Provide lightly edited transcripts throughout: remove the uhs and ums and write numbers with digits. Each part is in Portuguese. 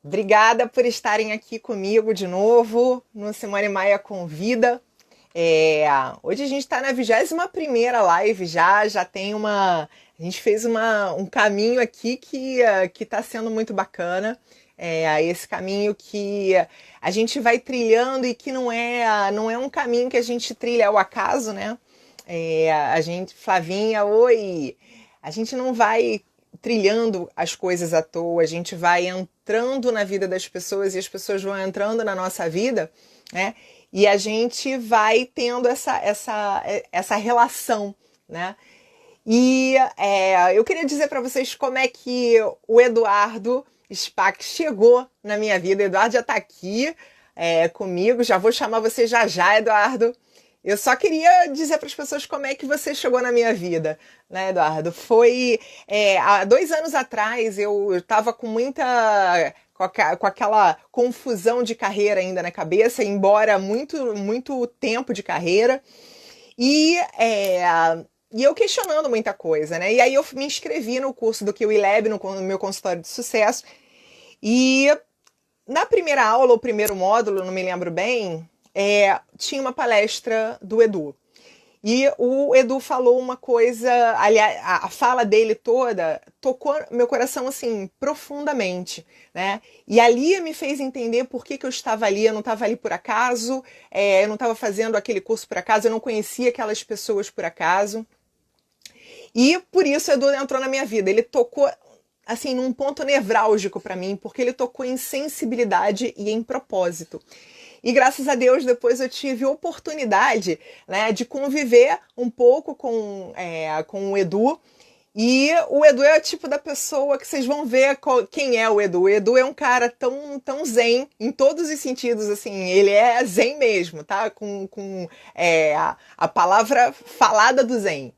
Obrigada por estarem aqui comigo de novo no Simone Maia Convida. Hoje a gente está na 21ª live já tem uma... A gente fez um caminho aqui que está sendo muito bacana. Esse caminho que a gente vai trilhando e que não é um caminho que a gente trilha ao acaso, né? Flavinha, oi! A gente não vai trilhando as coisas à toa, a gente vai entrando na vida das pessoas e as pessoas vão entrando na nossa vida, né? E a gente vai tendo essa relação, né? Eu queria dizer para vocês como é que o Eduardo Spack chegou na minha vida. O Eduardo já está aqui comigo, já vou chamar você já, Eduardo. Eu só queria dizer para as pessoas como é que você chegou na minha vida, né, Eduardo? Foi há 2 anos atrás, eu estava com aquela confusão de carreira ainda na cabeça, embora muito tempo de carreira, e, é, e eu questionando muita coisa, né? E aí eu me inscrevi no curso do Kiwi Lab, no meu consultório de sucesso, e na primeira aula, ou primeiro módulo, não me lembro bem, tinha uma palestra do Edu. E o Edu falou uma coisa, aliás, a fala dele toda tocou meu coração assim profundamente, né? E ali me fez entender por que eu estava ali. Eu não estava ali por acaso, eu não estava fazendo aquele curso por acaso, eu não conhecia aquelas pessoas por acaso. E por isso o Edu entrou na minha vida. Ele tocou assim num ponto nevrálgico para mim, porque ele tocou em sensibilidade e em propósito. E graças a Deus, depois eu tive oportunidade, né, de conviver um pouco com o Edu. E o Edu é o tipo da pessoa que vocês vão ver quem é o Edu. O Edu é um cara tão zen, em todos os sentidos, assim, ele é zen mesmo, tá? A palavra falada do zen.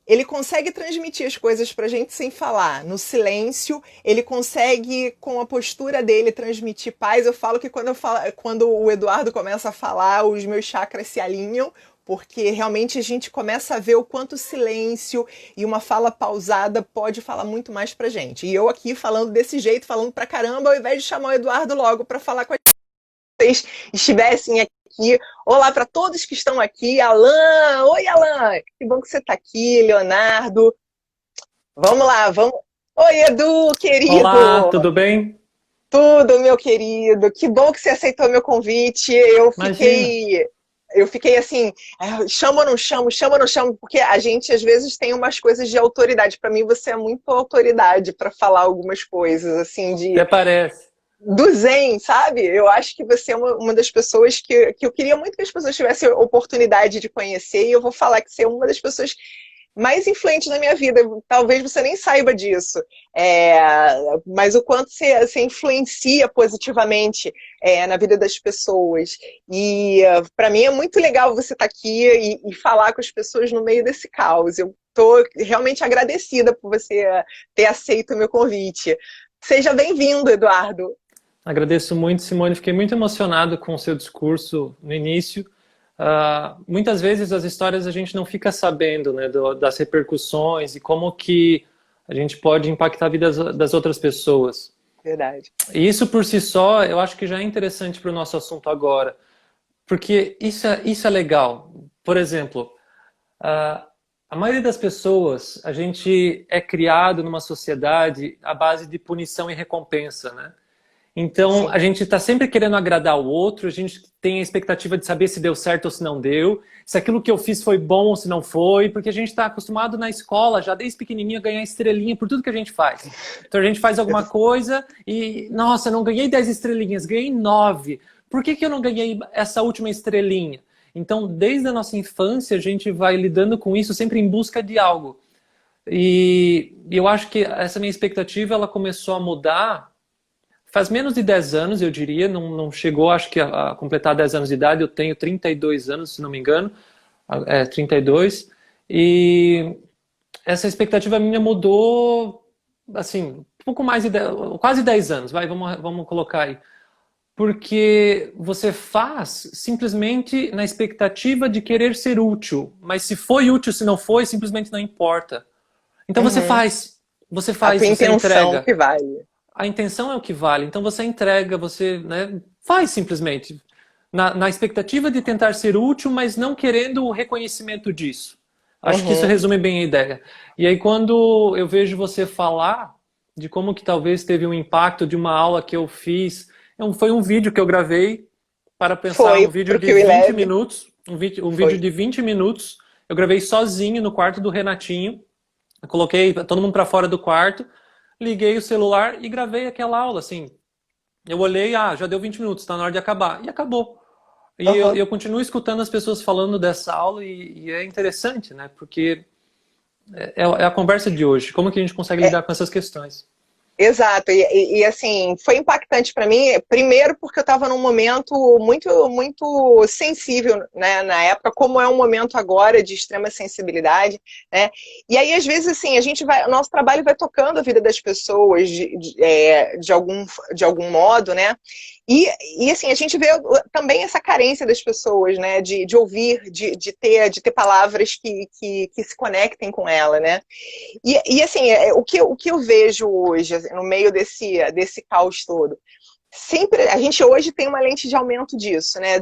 Ele consegue transmitir as coisas pra gente sem falar, no silêncio. Ele consegue, com a postura dele, transmitir paz. Eu falo que quando o Eduardo começa a falar, os meus chakras se alinham, porque realmente a gente começa a ver o quanto o silêncio e uma fala pausada pode falar muito mais pra gente. E eu aqui falando desse jeito, falando pra caramba, ao invés de chamar o Eduardo logo pra falar com vocês estivessem aqui. Olá para todos que estão aqui. Alan, oi Alan, que bom que você está aqui. Leonardo, vamos lá, vamos. Oi Edu, Olá, querido. tudo bem? Tudo, meu querido. Que bom que você aceitou meu convite. Imagina. Eu fiquei assim, chamo ou não chamo, chamo ou não chamo, porque a gente às vezes tem umas coisas de autoridade. Para mim, você é muito autoridade para falar algumas coisas, assim, Até parece. do Zen, sabe? Eu acho que você é uma das pessoas que eu queria muito que as pessoas tivessem oportunidade de conhecer, e eu vou falar que você é uma das pessoas mais influentes na minha vida. Talvez você nem saiba disso, é, mas o quanto você influencia positivamente na vida das pessoas. E para mim é muito legal você estar aqui e falar com as pessoas no meio desse caos. Eu estou realmente agradecida por você ter aceito o meu convite. Seja bem-vindo, Eduardo. Agradeço muito, Simone. Fiquei muito emocionado com o seu discurso no início. Muitas vezes as histórias a gente não fica sabendo, né, das repercussões e como que a gente pode impactar a vida das outras pessoas. Verdade. E isso por si só, eu acho que já é interessante para o nosso assunto agora. Porque isso é legal. Por exemplo, a maioria das pessoas, a gente é criado numa sociedade à base de punição e recompensa, né? Então, a Sim. gente está sempre querendo agradar o outro, a gente tem a expectativa de saber se deu certo ou se não deu, se aquilo que eu fiz foi bom ou se não foi, porque a gente está acostumado na escola, já desde pequenininho, a ganhar estrelinha por tudo que a gente faz. Então, a gente faz alguma coisa e, nossa, não ganhei 10 estrelinhas, ganhei 9. Por que eu não ganhei essa última estrelinha? Então, desde a nossa infância, a gente vai lidando com isso sempre em busca de algo. E eu acho que essa minha expectativa, ela começou a mudar faz menos de 10 anos, eu diria, não chegou, acho que a completar 10 anos de idade. Eu tenho 32 anos, se não me engano, 32, e essa expectativa minha mudou, assim, um pouco mais de 10, quase 10 anos, vamos colocar aí. Porque você faz simplesmente na expectativa de querer ser útil, mas se foi útil, se não foi, simplesmente não importa. Então Uhum. você A faz, tua você intenção entrega. que vale. a intenção é o que vale. Então você entrega, você, né, faz simplesmente. Na expectativa de tentar ser útil, mas não querendo o reconhecimento disso. Acho que isso Uhum. resume bem a ideia. E aí quando eu vejo você falar de como que talvez teve um impacto de uma aula que eu fiz, foi um vídeo que eu gravei para pensar, Foi um vídeo pro de QI 20 Lab. minutos, um vídeo Foi. de 20 minutos, eu gravei sozinho no quarto do Renatinho, eu coloquei todo mundo para fora do quarto, liguei o celular e gravei aquela aula, assim. Eu olhei, já deu 20 minutos, está na hora de acabar. E acabou. E Uhum. eu continuo escutando as pessoas falando dessa aula e é interessante, né? Porque é a conversa de hoje. Como que a gente consegue É, lidar com essas questões? exato, assim, foi impactante para mim, primeiro porque eu estava num momento muito sensível, né, na época, como é um momento agora de extrema sensibilidade, né, e aí às vezes assim, o nosso trabalho vai tocando a vida das pessoas de algum modo, né, e assim, a gente vê também essa carência das pessoas, né, de ouvir, de ter palavras que se conectem com ela, né, assim, o que eu vejo hoje, assim, no meio desse caos todo, sempre a gente hoje tem uma lente de aumento disso, né,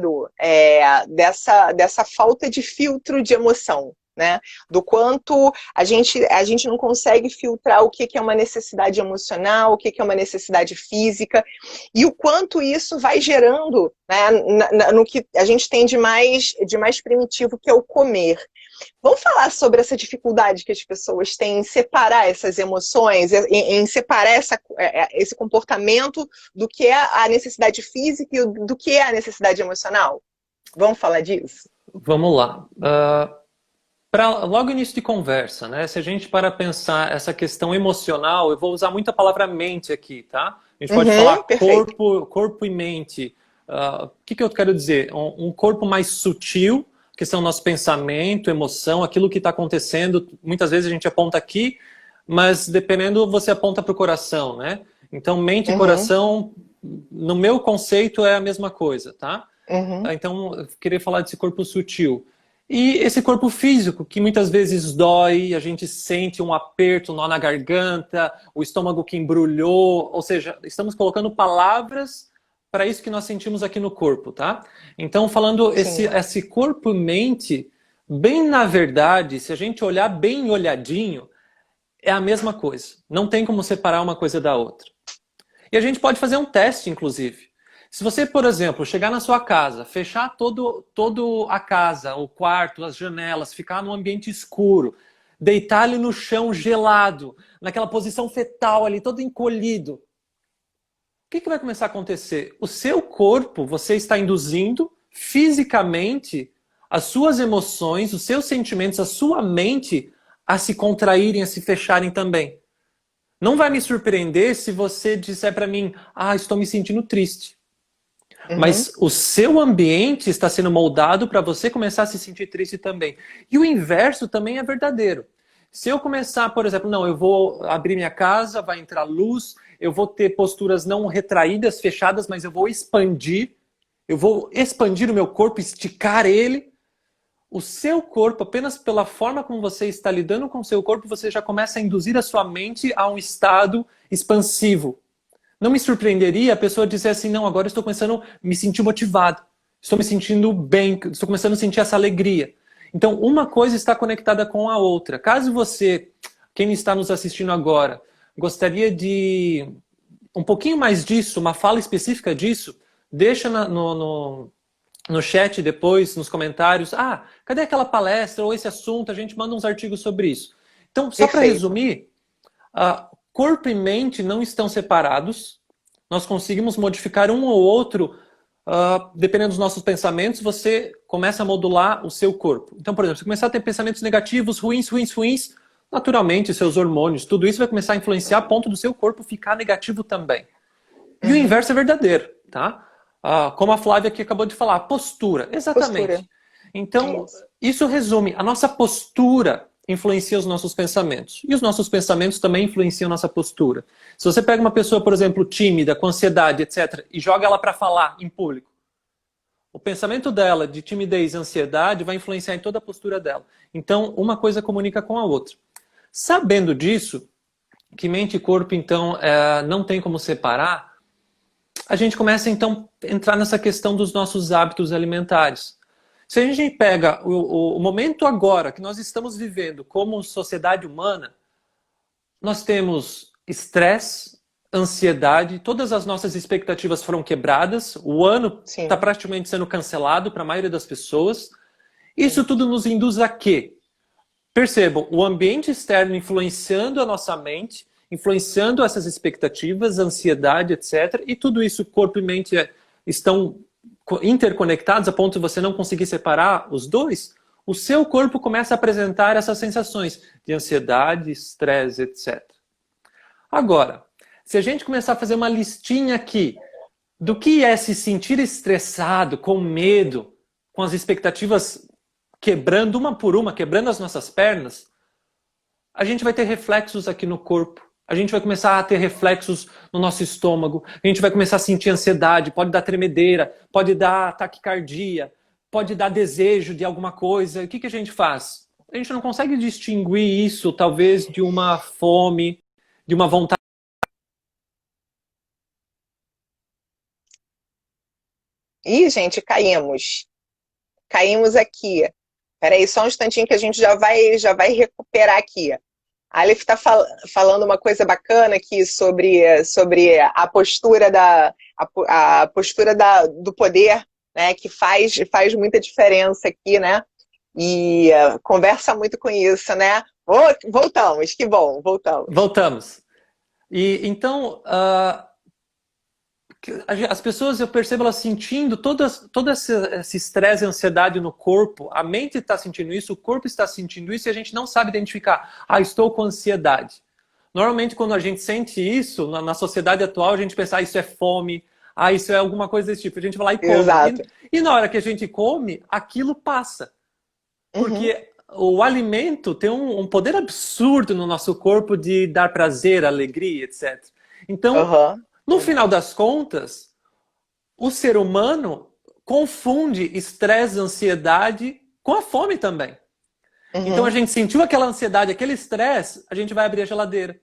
dessa falta de filtro de emoção, né, do quanto a gente não consegue filtrar o que é uma necessidade emocional, o que é uma necessidade física, e o quanto isso vai gerando, né, no que a gente tem de mais primitivo, que é o comer. Vamos falar sobre essa dificuldade que as pessoas têm em separar essas emoções, em separar esse comportamento do que é a necessidade física e do que é a necessidade emocional? Vamos falar disso? Vamos lá. Para logo início de conversa, né? Se a gente para pensar essa questão emocional, eu vou usar muito a palavra mente aqui, tá? A gente pode falar Uhum, perfeito. corpo e mente. O que eu quero dizer? Um corpo mais sutil, que são nosso pensamento, emoção, aquilo que está acontecendo. Muitas vezes a gente aponta aqui, mas dependendo você aponta para o coração, né? Então mente e Uhum, coração, no meu conceito, é a mesma coisa, tá? uhum, Então, eu queria falar desse corpo sutil. E esse corpo físico, que muitas vezes dói, a gente sente um aperto, um nó na garganta, o estômago que embrulhou, ou seja, estamos colocando palavras para isso que nós sentimos aqui no corpo, tá? Então, falando sim. esse corpo-mente, bem na verdade, se a gente olhar bem olhadinho, é a mesma coisa. Não tem como separar uma coisa da outra. E a gente pode fazer um teste, inclusive. Se você, por exemplo, chegar na sua casa, fechar todo a casa, o quarto, as janelas, ficar num ambiente escuro, deitar ali no chão gelado, naquela posição fetal ali, todo encolhido, o que vai começar a acontecer? O seu corpo, você está induzindo fisicamente as suas emoções, os seus sentimentos, a sua mente a se contraírem, a se fecharem também. Não vai me surpreender se você disser para mim, estou me sentindo triste. Uhum, Mas o seu ambiente está sendo moldado para você começar a se sentir triste também. E o inverso também é verdadeiro. Se eu começar, por exemplo, não, eu vou abrir minha casa, vai entrar luz, eu vou ter posturas não retraídas, fechadas, mas eu vou expandir o meu corpo, esticar ele. O seu corpo, apenas pela forma como você está lidando com o seu corpo, você já começa a induzir a sua mente a um estado expansivo. Não me surpreenderia a pessoa dizer assim, não, agora eu estou começando a me sentir motivado, estou me sentindo bem, estou começando a sentir essa alegria. Então, uma coisa está conectada com a outra. Caso você, quem está nos assistindo agora, gostaria de um pouquinho mais disso, uma fala específica disso, deixa no chat depois, nos comentários. Cadê aquela palestra ou esse assunto? A gente manda uns artigos sobre isso. Então, só para perfeito. resumir, corpo e mente não estão separados. Nós conseguimos modificar um ou outro, dependendo dos nossos pensamentos, você começa a modular o seu corpo. Então, por exemplo, se começar a ter pensamentos negativos, ruins, naturalmente, seus hormônios, tudo isso vai começar a influenciar a ponto do seu corpo ficar negativo também. E o Uhum. inverso é verdadeiro, tá? Como a Flávia aqui acabou de falar, postura, Postura. exatamente. Então, Isso. isso resume, a nossa postura influencia os nossos pensamentos. E os nossos pensamentos também influenciam a nossa postura. Se você pega uma pessoa, por exemplo, tímida, com ansiedade, etc., e joga ela para falar em público, o pensamento dela de timidez e ansiedade vai influenciar em toda a postura dela. Então, uma coisa comunica com a outra. Sabendo disso, que mente e corpo, então, não tem como separar, a gente começa, então, a entrar nessa questão dos nossos hábitos alimentares. Se a gente pega o momento agora que nós estamos vivendo como sociedade humana, nós temos estresse, ansiedade, todas as nossas expectativas foram quebradas, o ano está Sim. praticamente sendo cancelado para a maioria das pessoas. Isso tudo nos induz a quê? Percebam, o ambiente externo influenciando a nossa mente, influenciando essas expectativas, ansiedade, etc. E tudo isso, corpo e mente, estão interconectados a ponto de você não conseguir separar os dois. O seu corpo começa a apresentar essas sensações de ansiedade, estresse, etc. Agora, se a gente começar a fazer uma listinha aqui do que é se sentir estressado, com medo, com as expectativas quebrando uma por uma, quebrando as nossas pernas, a gente vai ter reflexos aqui no corpo. A gente vai começar a ter reflexos no nosso estômago. A gente vai começar a sentir ansiedade, pode dar tremedeira, pode dar taquicardia, pode dar desejo de alguma coisa. O que a gente faz? A gente não consegue distinguir isso, talvez, de uma fome, de uma vontade. Ih, gente, caímos. Caímos aqui. Peraí, só um instantinho que a gente já vai recuperar aqui. A Aleph está falando uma coisa bacana aqui sobre a postura a postura do poder, né, que faz muita diferença aqui, né? E conversa muito com isso, né? Voltamos, que bom, voltamos. Voltamos. E então, as pessoas, eu percebo elas sentindo todo esse estresse e ansiedade no corpo, a mente está sentindo isso, o corpo está sentindo isso e a gente não sabe identificar. Ah, estou com ansiedade. Normalmente quando a gente sente isso, na sociedade atual, a gente pensa, isso é fome, isso é alguma coisa desse tipo. A gente vai lá e come. Exato. E na hora que a gente come, aquilo passa. Porque o alimento tem um poder absurdo no nosso corpo de dar prazer, alegria, etc. Então, no final das contas, o ser humano confunde estresse, ansiedade com a fome também. Então a gente sentiu aquela ansiedade, aquele estresse, a gente vai abrir a geladeira.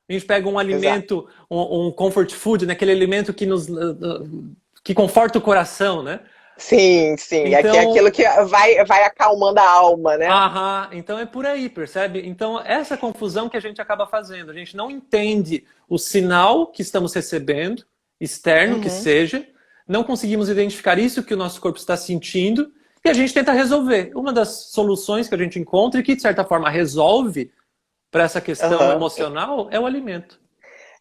A gente pega um alimento, um comfort food, né? Aquele alimento que conforta o coração, né? Sim, sim. Então, é aquilo que vai acalmando a alma, né? Então é por aí, percebe? Então essa confusão que a gente acaba fazendo. A gente não entende o sinal que estamos recebendo, externo que seja, não conseguimos identificar isso que o nosso corpo está sentindo e a gente tenta resolver. Uma das soluções que a gente encontra e que de certa forma resolve para essa questão emocional é o alimento.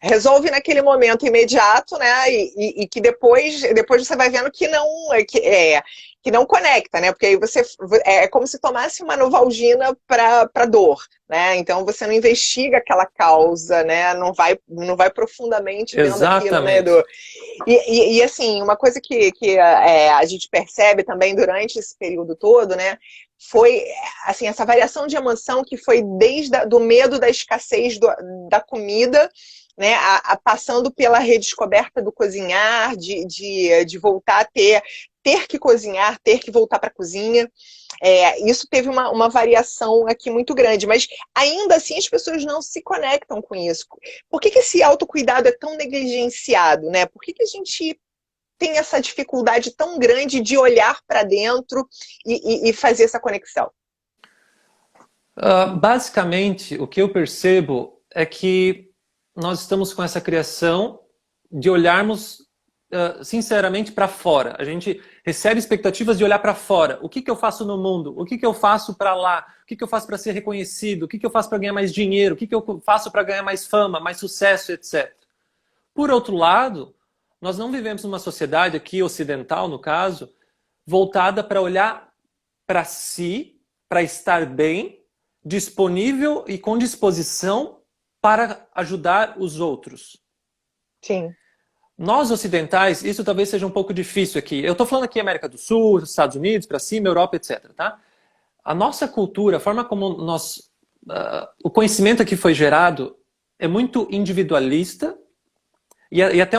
Resolve naquele momento imediato, né? E que depois você vai vendo que não conecta, né? Porque aí é como se tomasse uma Novalgina para dor, né? Então você não investiga aquela causa, né? Não vai profundamente dentro daquilo, né? E assim, uma coisa que a gente percebe também durante esse período todo, né? Foi assim, essa variação de emoção que foi desde do medo da escassez da comida, né, passando pela redescoberta do cozinhar, de voltar a ter que cozinhar, ter que voltar para a cozinha. Isso teve uma variação aqui muito grande, mas ainda assim as pessoas não se conectam com isso. Por que esse autocuidado é tão negligenciado, né? Por que a gente tem essa dificuldade tão grande de olhar para dentro e fazer essa conexão? Basicamente, o que eu percebo é que nós estamos com essa criação de olharmos sinceramente para fora. A gente recebe expectativas de olhar para fora. O que eu faço no mundo? O que eu faço para lá? O que eu faço para ser reconhecido? O que eu faço para ganhar mais dinheiro? O que eu faço para ganhar mais fama, mais sucesso, etc. Por outro lado, nós não vivemos numa sociedade aqui ocidental, no caso, voltada para olhar para si, para estar bem, disponível e com disposição para ajudar os outros. Sim. Nós ocidentais, isso talvez seja um pouco difícil aqui. Eu estou falando aqui América do Sul, Estados Unidos, para cima, Europa, etc. Tá? A nossa cultura, a forma como o conhecimento aqui foi gerado é muito individualista e até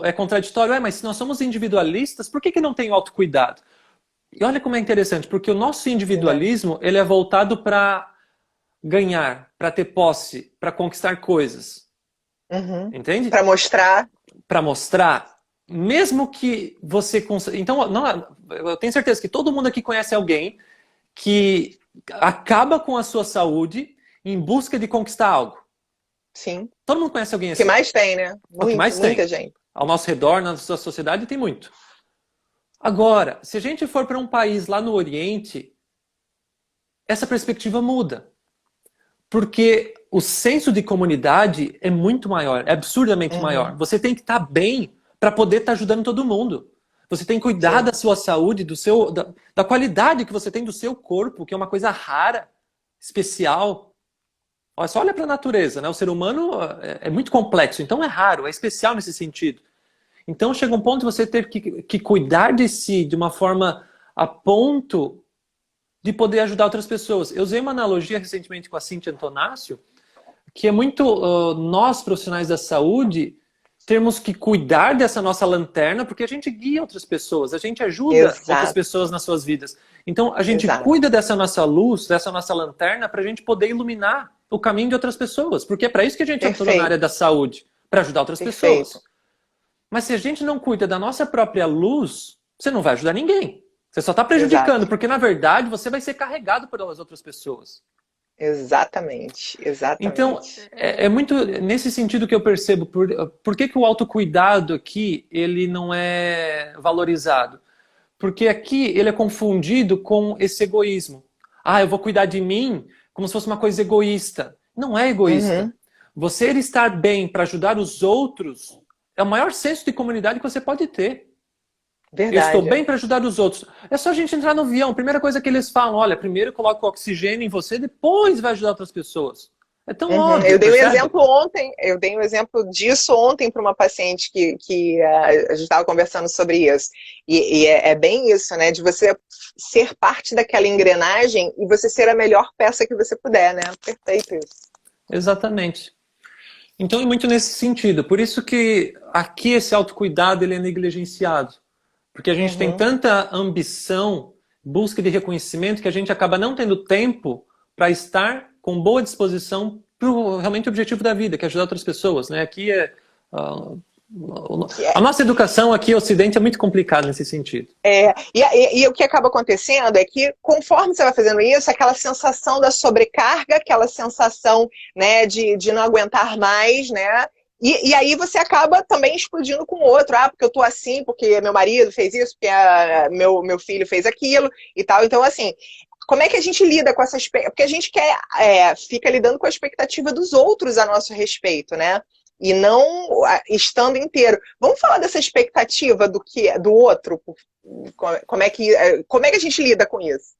é contraditório. Mas se nós somos individualistas, por que não tem autocuidado? E olha como é interessante, porque o nosso individualismo ele é voltado para ganhar, para ter posse, para conquistar coisas. Uhum. Entende? Para mostrar. Para mostrar, mesmo que você consiga. Então, não, eu tenho certeza que todo mundo aqui conhece alguém que acaba com a sua saúde em busca de conquistar algo. Sim. Todo mundo conhece alguém O que assim. mais tem, né? É o que mais Muita tem. gente. Ao nosso redor, na nossa sociedade, tem muito. Agora, se a gente for para um país lá no Oriente, essa perspectiva muda. Porque o senso de comunidade é muito maior, é absurdamente maior. Você tem que estar bem para poder estar ajudando todo mundo. Você tem que cuidar Sim. da sua saúde, da qualidade que você tem do seu corpo, que é uma coisa rara, especial. Só olha para a natureza, né? O ser humano é muito complexo, então é raro, é especial nesse sentido. Então chega um ponto de você ter que cuidar de si de uma forma a ponto de poder ajudar outras pessoas. Eu usei uma analogia recentemente com a Cíntia Antonácio, que é muito nós, profissionais da saúde, temos que cuidar dessa nossa lanterna, porque a gente guia outras pessoas, a gente ajuda outras Exato. pessoas nas suas vidas. Então, a gente Exato. cuida dessa nossa luz, dessa nossa lanterna, para a gente poder iluminar o caminho de outras pessoas. Porque é para isso que a gente entrou na área da saúde, para ajudar outras pessoas. Mas se a gente não cuida da nossa própria luz, você não vai ajudar ninguém. Você só está prejudicando, Exato. porque na verdade você vai ser carregado pelas outras pessoas. Exatamente. Então, Exatamente. é muito nesse sentido que eu percebo por que o autocuidado aqui ele não é valorizado. Porque aqui ele é confundido com esse egoísmo. Ah, eu vou cuidar de mim como se fosse uma coisa egoísta. Não é egoísta. Uhum. Você estar bem para ajudar os outros é o maior senso de comunidade que você pode ter. Verdade. Eu estou bem para ajudar os outros. É só a gente entrar no avião. A primeira coisa que eles falam, olha, primeiro coloca o oxigênio em você, depois vai ajudar outras pessoas. É tão óbvio, Eu dei um percebe? exemplo ontem, eu dei um exemplo disso ontem para uma paciente que a gente estava conversando sobre isso. E é bem isso, né? De você ser parte daquela engrenagem e você ser a melhor peça que você puder, né? Perfeito isso. Exatamente. Então é muito nesse sentido. Por isso que aqui esse autocuidado ele é negligenciado. Porque a gente tem tanta ambição, busca de reconhecimento, que a gente acaba não tendo tempo para estar com boa disposição para realmente o objetivo da vida, que é ajudar outras pessoas. Né? Aqui a nossa educação aqui, no Ocidente, é muito complicada nesse sentido. E o que acaba acontecendo é que, conforme você vai fazendo isso, aquela sensação da sobrecarga, aquela sensação, né, de não aguentar mais, né? E aí você acaba também explodindo com o outro. Ah, porque eu tô assim, porque meu marido fez isso, porque meu filho fez aquilo e tal. Então, assim, como é que a gente lida com essa expectativa? Porque a gente fica lidando com a expectativa dos outros a nosso respeito, né? E não estando inteiro. Vamos falar dessa expectativa do outro? Como é que a gente lida com isso?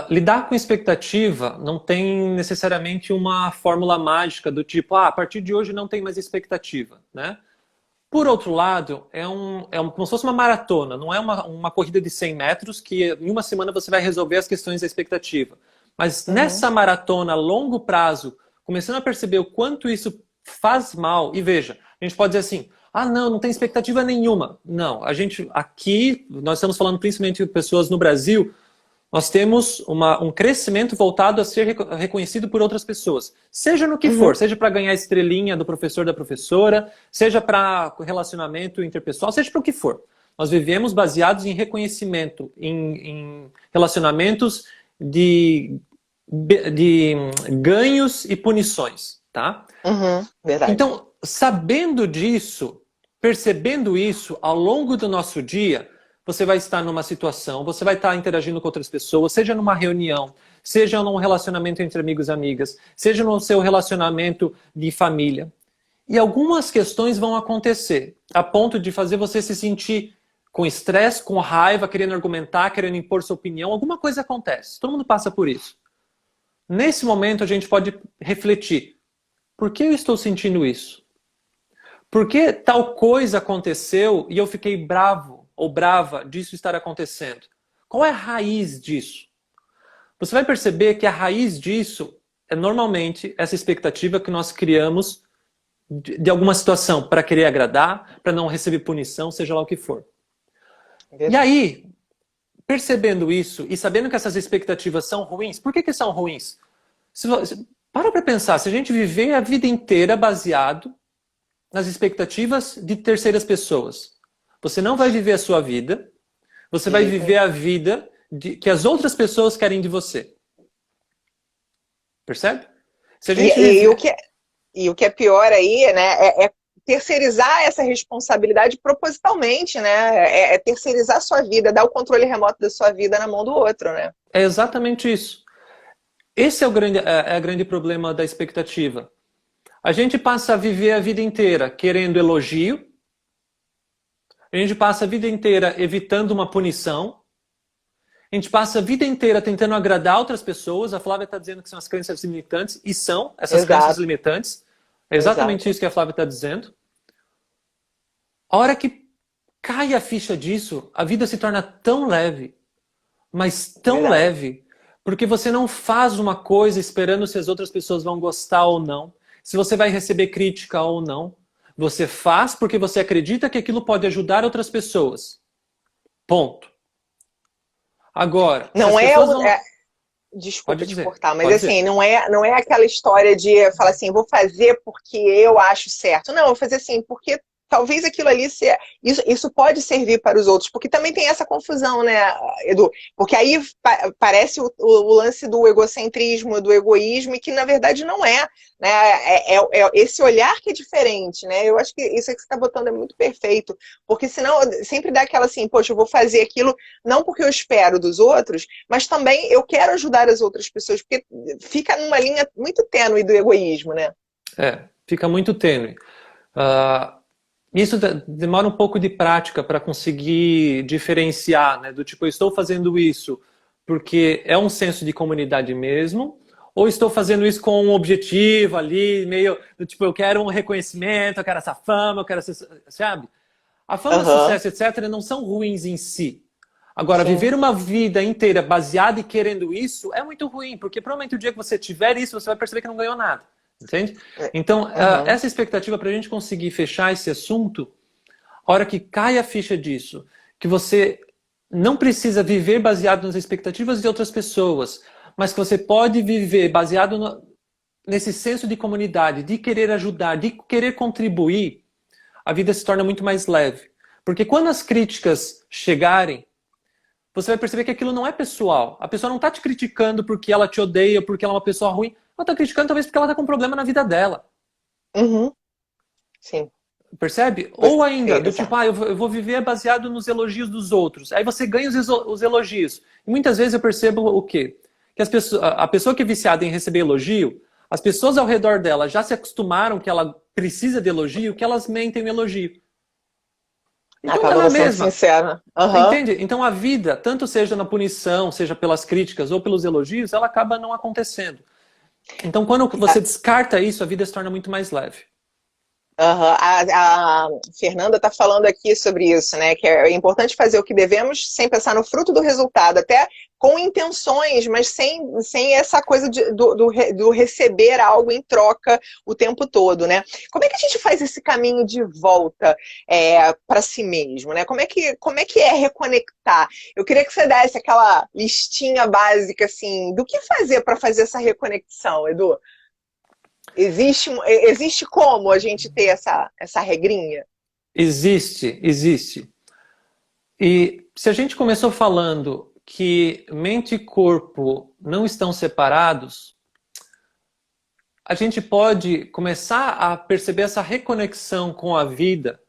Lidar com expectativa não tem necessariamente uma fórmula mágica do tipo, a partir de hoje não tem mais expectativa, né? Por outro lado, como se fosse uma maratona, não é uma corrida de 100 metros que em uma semana você vai resolver as questões da expectativa. Mas nessa maratona a longo prazo, começando a perceber o quanto isso faz mal, e veja, a gente pode dizer assim, não tem expectativa nenhuma. Não, nós estamos falando principalmente de pessoas no Brasil, nós temos um crescimento voltado a ser reconhecido por outras pessoas. Seja no que for, seja para ganhar estrelinha do professor da professora, seja para relacionamento interpessoal, seja para o que for. Nós vivemos baseados em reconhecimento, em relacionamentos de ganhos e punições. Tá? Verdade. Então, sabendo disso, percebendo isso ao longo do nosso dia, você vai estar numa situação, você vai estar interagindo com outras pessoas, seja numa reunião, seja num relacionamento entre amigos e amigas, seja no seu relacionamento de família. E algumas questões vão acontecer, a ponto de fazer você se sentir com estresse, com raiva, querendo argumentar, querendo impor sua opinião. Alguma coisa acontece, todo mundo passa por isso. Nesse momento a gente pode refletir, por que eu estou sentindo isso? Por que tal coisa aconteceu e eu fiquei bravo ou brava disso estar acontecendo? Qual é a raiz disso? Você vai perceber que a raiz disso é normalmente essa expectativa que nós criamos de alguma situação para querer agradar, para não receber punição, seja lá o que for. E aí, percebendo isso e sabendo que essas expectativas são ruins, por que são ruins? Para pra pensar, se a gente viver a vida inteira baseado nas expectativas de terceiras pessoas, você não vai viver a sua vida, você vai viver a vida que as outras pessoas querem de você. Percebe? Se a gente E o que é pior aí, né, é terceirizar essa responsabilidade propositalmente, né? É terceirizar a sua vida, dar o controle remoto da sua vida na mão do outro, né? É exatamente isso. Esse é a grande problema da expectativa. A gente passa a viver a vida inteira querendo elogio, a gente passa a vida inteira evitando uma punição, a gente passa a vida inteira tentando agradar outras pessoas. A Flávia está dizendo que são as crenças limitantes, e são essas crenças limitantes. É exatamente isso que a Flávia está dizendo. A hora que cai a ficha disso, a vida se torna tão leve, mas tão leve, porque você não faz uma coisa esperando se as outras pessoas vão gostar ou não, se você vai receber crítica ou não. Você faz porque você acredita que aquilo pode ajudar outras pessoas. Ponto. Agora, não é, desculpa te cortar, mas assim, não é aquela história de falar assim, vou fazer porque eu acho certo. Não, eu vou fazer assim, porque talvez aquilo ali, isso pode servir para os outros, porque também tem essa confusão, né, Edu? Porque aí parece o lance do egocentrismo, do egoísmo, e que na verdade não é, né? É esse olhar que é diferente, né? Eu acho que isso que você está botando é muito perfeito, porque senão sempre dá aquela assim, poxa, eu vou fazer aquilo não porque eu espero dos outros, mas também eu quero ajudar as outras pessoas, porque fica numa linha muito tênue do egoísmo, né? Fica muito tênue. Isso demora um pouco de prática para conseguir diferenciar, né? Do tipo, eu estou fazendo isso porque é um senso de comunidade mesmo, ou estou fazendo isso com um objetivo ali, meio do tipo, eu quero um reconhecimento, eu quero essa fama, eu quero essa, sabe? A fama, o sucesso, etc., não são ruins em si. Agora, viver uma vida inteira baseada e querendo isso é muito ruim, porque provavelmente o dia que você tiver isso, você vai perceber que não ganhou nada. Entende? Então, essa expectativa para a gente conseguir fechar esse assunto, a hora que cai a ficha disso, que você não precisa viver baseado nas expectativas de outras pessoas, mas que você pode viver baseado nesse senso de comunidade, de querer ajudar, de querer contribuir, a vida se torna muito mais leve. Porque quando as críticas chegarem, você vai perceber que aquilo não é pessoal. A pessoa não está te criticando porque ela te odeia, porque ela é uma pessoa ruim. Ela está criticando talvez porque ela está com um problema na vida dela. Sim. Percebe? Ou ainda, do tipo, eu vou viver baseado nos elogios dos outros. Aí você ganha os elogios. E muitas vezes eu percebo o quê? Que a pessoa que é viciada em receber elogio, as pessoas ao redor dela já se acostumaram que ela precisa de elogio, que elas mentem o elogio. Então tá na mesma. Sincera. Entende? Então a vida, tanto seja na punição, seja pelas críticas ou pelos elogios, ela acaba não acontecendo. Então quando você descarta isso, a vida se torna muito mais leve. A Fernanda está falando aqui sobre isso, né? Que é importante fazer o que devemos sem pensar no fruto do resultado, até com intenções, mas sem essa coisa do receber algo em troca o tempo todo, né? Como é que a gente faz esse caminho de volta para si mesmo, né? Como é que é reconectar? Eu queria que você desse aquela listinha básica, assim, do que fazer para fazer essa reconexão, Edu? Existe como a gente ter essa regrinha? Existe. E se a gente começou falando que mente e corpo não estão separados, a gente pode começar a perceber essa reconexão com a vida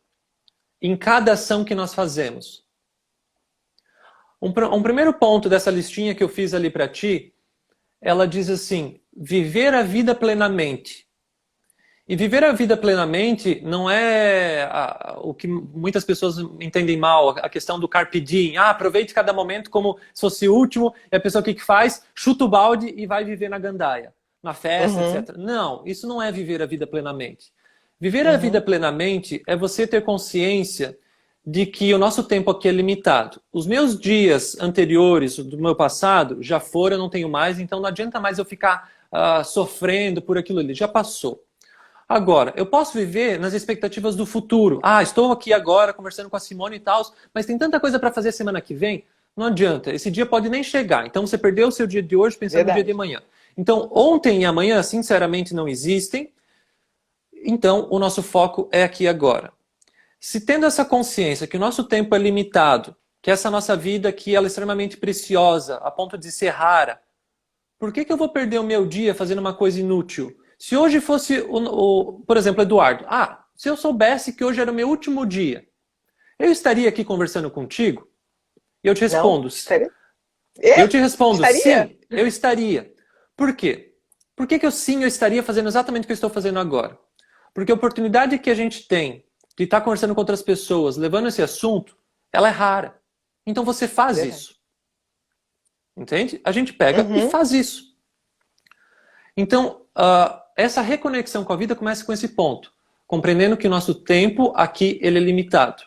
em cada ação que nós fazemos. Um primeiro ponto dessa listinha que eu fiz ali para ti, ela diz assim: viver a vida plenamente. E viver a vida plenamente não é o que muitas pessoas entendem mal, a questão do carpe diem. Aproveite cada momento como se fosse o último, e a pessoa o que faz? Chuta o balde e vai viver na gandaia, na festa, etc. Não, isso não é viver a vida plenamente. Viver a vida plenamente é você ter consciência de que o nosso tempo aqui é limitado. Os meus dias anteriores, do meu passado, já foram, eu não tenho mais, então não adianta mais eu ficar sofrendo por aquilo ali, já passou. Agora, eu posso viver nas expectativas do futuro. Estou aqui agora conversando com a Simone e tal, mas tem tanta coisa para fazer semana que vem. Não adianta, esse dia pode nem chegar. Então você perdeu o seu dia de hoje pensando no dia de amanhã. Então, ontem e amanhã, sinceramente, não existem. Então, o nosso foco é aqui e agora. Se tendo essa consciência que o nosso tempo é limitado, que essa nossa vida aqui ela é extremamente preciosa, a ponto de ser rara, por que eu vou perder o meu dia fazendo uma coisa inútil? Se hoje fosse, por exemplo, Eduardo, se eu soubesse que hoje era o meu último dia, eu estaria aqui conversando contigo? E eu te Não? respondo, Estaria? eu te respondo, Estaria? sim, eu estaria. Por quê? Por que eu estaria fazendo exatamente o que eu estou fazendo agora? Porque a oportunidade que a gente tem de estar conversando com outras pessoas, levando esse assunto, ela é rara. Então você faz isso. Entende? A gente pega e faz isso. Então, essa reconexão com a vida começa com esse ponto. Compreendendo que o nosso tempo aqui ele é limitado.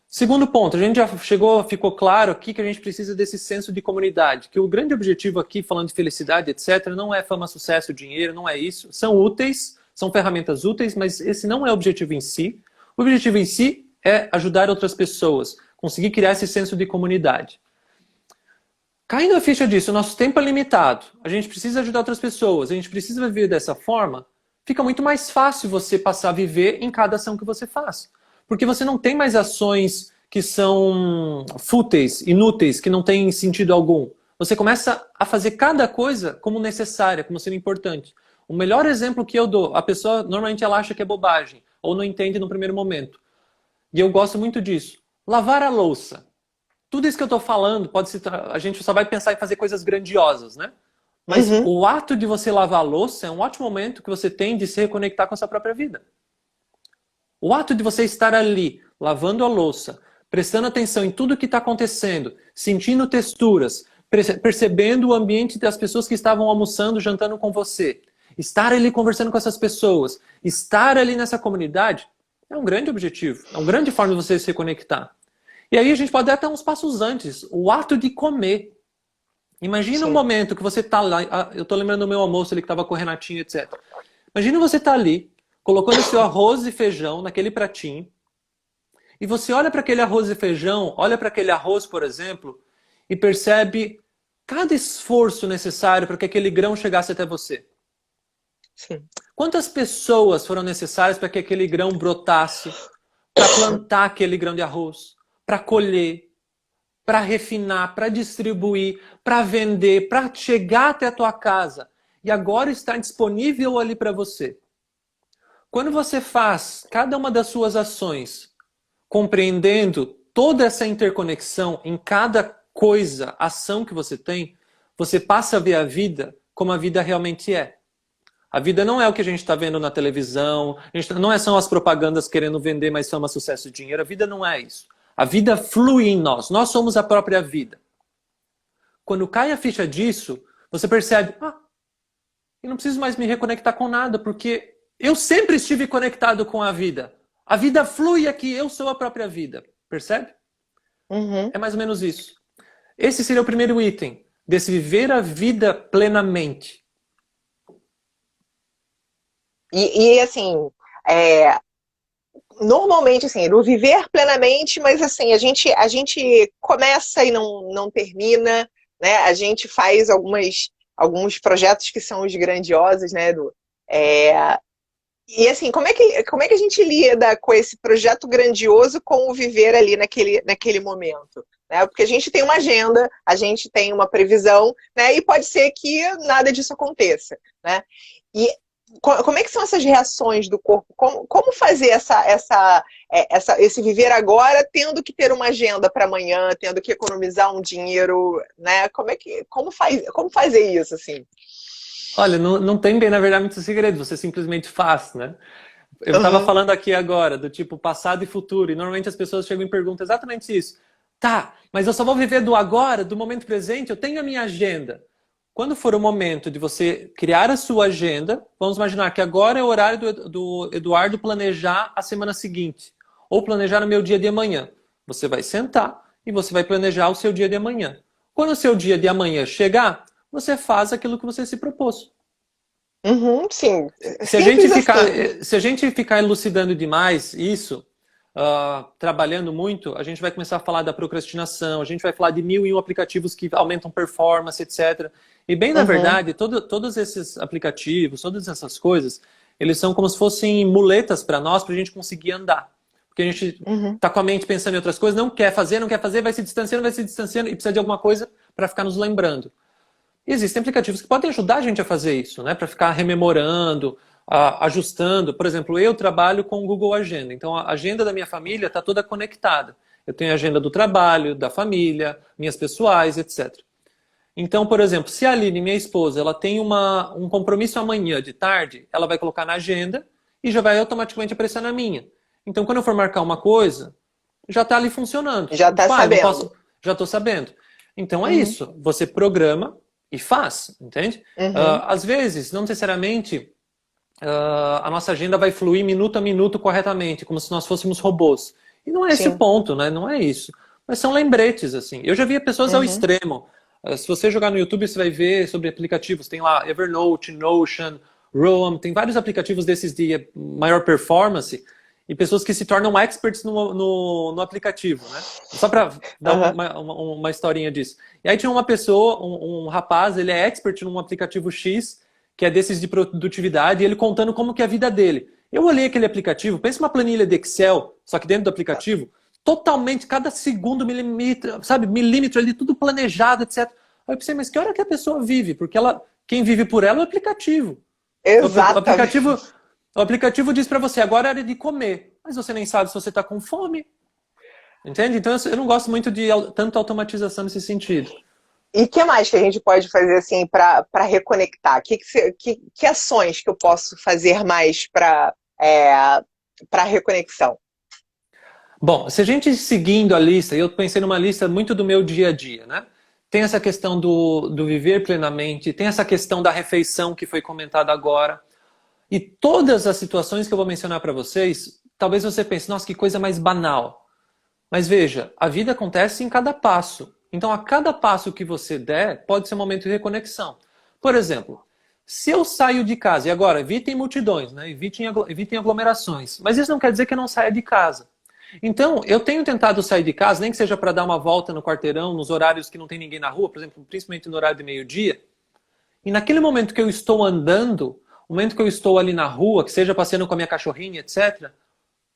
Segundo ponto, a gente já ficou claro aqui que a gente precisa desse senso de comunidade. Que o grande objetivo aqui, falando de felicidade, etc., não é fama, sucesso, dinheiro, não é isso. São úteis, são ferramentas úteis, mas esse não é o objetivo em si. O objetivo em si é ajudar outras pessoas, conseguir criar esse senso de comunidade. Caindo a ficha disso, o nosso tempo é limitado, a gente precisa ajudar outras pessoas, a gente precisa viver dessa forma, fica muito mais fácil você passar a viver em cada ação que você faz. Porque você não tem mais ações que são fúteis, inúteis, que não têm sentido algum. Você começa a fazer cada coisa como necessária, como sendo importante. O melhor exemplo que eu dou, a pessoa normalmente ela acha que é bobagem, ou não entende no primeiro momento. E eu gosto muito disso. Lavar a louça. Tudo isso que eu estou falando, a gente só vai pensar em fazer coisas grandiosas, né? Mas o ato de você lavar a louça é um ótimo momento que você tem de se reconectar com a sua própria vida. O ato de você estar ali, lavando a louça, prestando atenção em tudo que está acontecendo, sentindo texturas, percebendo o ambiente das pessoas que estavam almoçando, jantando com você, estar ali conversando com essas pessoas, estar ali nessa comunidade, é um grande objetivo, é uma grande forma de você se reconectar. E aí a gente pode dar até uns passos antes, o ato de comer. Imagina um momento que você está lá, eu estou lembrando do meu almoço ali que estava com o Renatinho, etc. Imagina você estar ali, colocando o seu arroz e feijão naquele pratinho, e você olha para aquele arroz e feijão, olha para aquele arroz, por exemplo, e percebe cada esforço necessário para que aquele grão chegasse até você. Sim. Quantas pessoas foram necessárias para que aquele grão brotasse, para plantar aquele grão de arroz, para colher, para refinar, para distribuir, para vender, para chegar até a tua casa e agora estar disponível ali para você. Quando você faz cada uma das suas ações, compreendendo toda essa interconexão em cada coisa, ação que você tem, você passa a ver a vida como a vida realmente é. A vida não é o que a gente está vendo na televisão, não são as propagandas querendo vender mais fama, sucesso e dinheiro. A vida não é isso. A vida flui em nós. Nós somos a própria vida. Quando cai a ficha disso, você percebe, eu não preciso mais me reconectar com nada, porque eu sempre estive conectado com a vida. A vida flui aqui, eu sou a própria vida. Percebe? É mais ou menos isso. Esse seria o primeiro item, desse viver a vida plenamente. E assim, normalmente, assim, no viver plenamente, mas assim, a gente começa e não termina, né? A gente faz alguns projetos que são os grandiosos, né? E assim, como é que a gente lida com esse projeto grandioso com o viver ali naquele momento? Né? Porque a gente tem uma agenda, a gente tem uma previsão, né? E pode ser que nada disso aconteça, né? E como é que são essas reações do corpo? Como fazer esse viver agora, tendo que ter uma agenda para amanhã, tendo que economizar um dinheiro, né? Como fazer isso, assim? Olha, não tem bem, na verdade, muito segredo. Você simplesmente faz, né? Eu estava falando aqui agora do tipo passado e futuro. E normalmente as pessoas chegam e perguntam exatamente isso. Tá, mas eu só vou viver do agora, do momento presente, eu tenho a minha agenda. Quando for o momento de você criar a sua agenda, vamos imaginar que agora é o horário do Eduardo planejar a semana seguinte. Ou planejar o meu dia de amanhã. Você vai sentar e você vai planejar o seu dia de amanhã. Quando o seu dia de amanhã chegar, você faz aquilo que você se propôs. Sim. Se a gente ficar elucidando demais isso, trabalhando muito, a gente vai começar a falar da procrastinação, a gente vai falar de 1001 aplicativos que aumentam performance, etc. E bem, na verdade, todos esses aplicativos, todas essas coisas, eles são como se fossem muletas para nós, para a gente conseguir andar. Porque a gente está com a mente pensando em outras coisas, não quer fazer, vai se distanciando e precisa de alguma coisa para ficar nos lembrando. E existem aplicativos que podem ajudar a gente a fazer isso, né? Para ficar rememorando, ajustando. Por exemplo, eu trabalho com o Google Agenda. Então, a agenda da minha família está toda conectada. Eu tenho a agenda do trabalho, da família, minhas pessoais, etc. Então, por exemplo, se a Aline, minha esposa, ela tem um compromisso amanhã de tarde, ela vai colocar na agenda e já vai automaticamente aparecer na minha. Então, quando eu for marcar uma coisa, já está ali funcionando. Já está sabendo. Já estou sabendo. Então, é isso. Você programa e faz, entende? Às vezes, não necessariamente a nossa agenda vai fluir minuto a minuto corretamente, como se nós fôssemos robôs. E não é esse o ponto, né? Não é isso. Mas são lembretes, assim. Eu já vi pessoas ao extremo. Se você jogar no YouTube, você vai ver sobre aplicativos. Tem lá Evernote, Notion, Roam. Tem vários aplicativos desses de maior performance e pessoas que se tornam experts no aplicativo, né? Só para dar uma historinha disso. E aí tinha uma pessoa, um rapaz, ele é expert num aplicativo X, que é desses de produtividade, e ele contando como que é a vida dele. Eu olhei aquele aplicativo, pensa uma planilha de Excel, só que dentro do aplicativo, totalmente, cada segundo, milímetro ali, tudo planejado, etc. Aí eu pensei, mas que hora que a pessoa vive? Porque quem vive por ela é o aplicativo. Exatamente. O aplicativo diz para você, agora é hora de comer. Mas você nem sabe se você está com fome. Entende? Então eu não gosto muito de tanta automatização nesse sentido. E o que mais que a gente pode fazer assim para reconectar? Que ações que eu posso fazer mais para reconexão? Bom, se a gente seguindo a lista, eu pensei numa lista muito do meu dia a dia, né? Tem essa questão do viver plenamente, tem essa questão da refeição que foi comentada agora. E todas as situações que eu vou mencionar para vocês, talvez você pense, nossa, que coisa mais banal. Mas veja, a vida acontece em cada passo. Então, a cada passo que você der, pode ser um momento de reconexão. Por exemplo, se eu saio de casa, e agora, evitem multidões, né? Evitem aglomerações. Mas isso não quer dizer que eu não saia de casa. Então, eu tenho tentado sair de casa, nem que seja para dar uma volta no quarteirão, nos horários que não tem ninguém na rua, por exemplo, principalmente no horário de meio-dia. E naquele momento que eu estou andando, o momento que eu estou ali na rua, que seja passeando com a minha cachorrinha, etc.,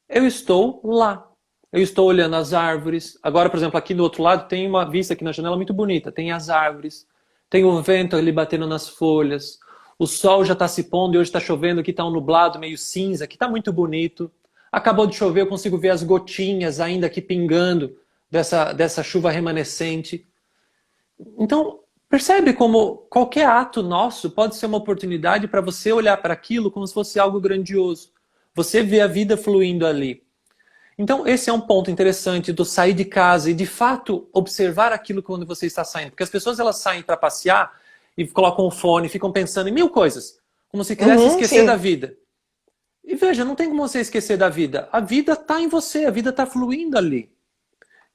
eu estou lá. Eu estou olhando as árvores. Agora, por exemplo, aqui do outro lado tem uma vista aqui na janela muito bonita. Tem as árvores, tem o vento ali batendo nas folhas. O sol já está se pondo e hoje está chovendo, aqui está um nublado meio cinza, aqui está muito bonito. Acabou de chover, eu consigo ver as gotinhas ainda aqui pingando dessa chuva remanescente. Então, percebe como qualquer ato nosso pode ser uma oportunidade para você olhar para aquilo como se fosse algo grandioso. Você vê a vida fluindo ali. Então, esse é um ponto interessante do sair de casa e, de fato, observar aquilo quando você está saindo. Porque as pessoas elas saem para passear e colocam o fone, ficam pensando em mil coisas, como se quisesse esquecer da vida. E veja, não tem como você esquecer da vida. A vida está em você, a vida está fluindo ali.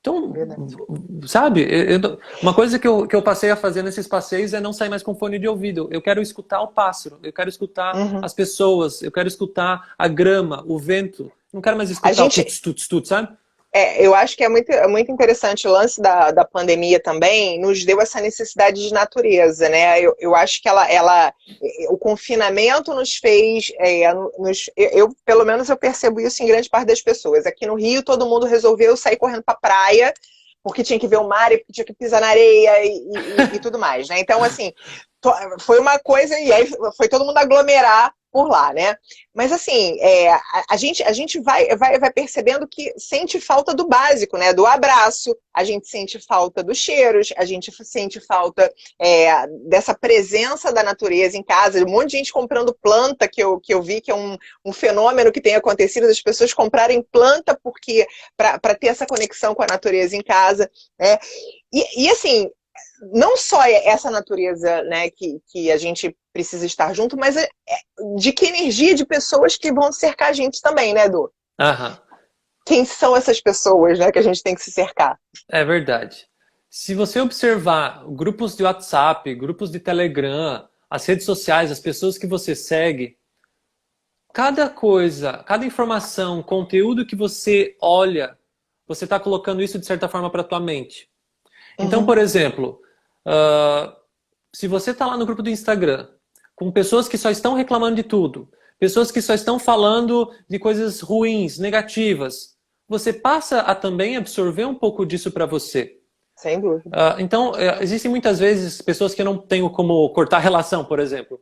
Então, sabe, uma coisa que eu passei a fazer nesses passeios é não sair mais com fone de ouvido. Eu quero escutar o pássaro, eu quero escutar as pessoas, eu quero escutar a grama, o vento. Não quero mais escutar o tuts, sabe? Eu acho que é muito interessante o lance da pandemia também, nos deu essa necessidade de natureza, né? Eu acho que o confinamento nos fez, pelo menos eu percebo isso em grande parte das pessoas. Aqui no Rio, todo mundo resolveu sair correndo pra praia, porque tinha que ver o mar e porque tinha que pisar na areia e tudo mais, né? Então, assim, foi uma coisa, e aí foi todo mundo aglomerar por lá, né? Mas assim, a gente vai percebendo que sente falta do básico, né? Do abraço, a gente sente falta dos cheiros, a gente sente falta dessa presença da natureza em casa. Um monte de gente comprando planta, que eu vi que é um fenômeno que tem acontecido, das pessoas comprarem planta porque para ter essa conexão com a natureza em casa, né? E assim, não só essa natureza, né, que a gente precisa estar junto, mas de que energia de pessoas que vão cercar a gente também, né, Edu? Quem são essas pessoas, né, que a gente tem que se cercar? É verdade. Se você observar grupos de WhatsApp, grupos de Telegram, as redes sociais, as pessoas que você segue, cada coisa, cada informação, conteúdo que você olha, você está colocando isso de certa forma para a tua mente. Então, Uhum. por exemplo, se você está lá no grupo do Instagram, com pessoas que só estão reclamando de tudo, pessoas que só estão falando de coisas ruins, negativas, você passa a também absorver um pouco disso para você. Sem dúvida. Então, existem muitas vezes pessoas que eu não tenho como cortar relação, por exemplo.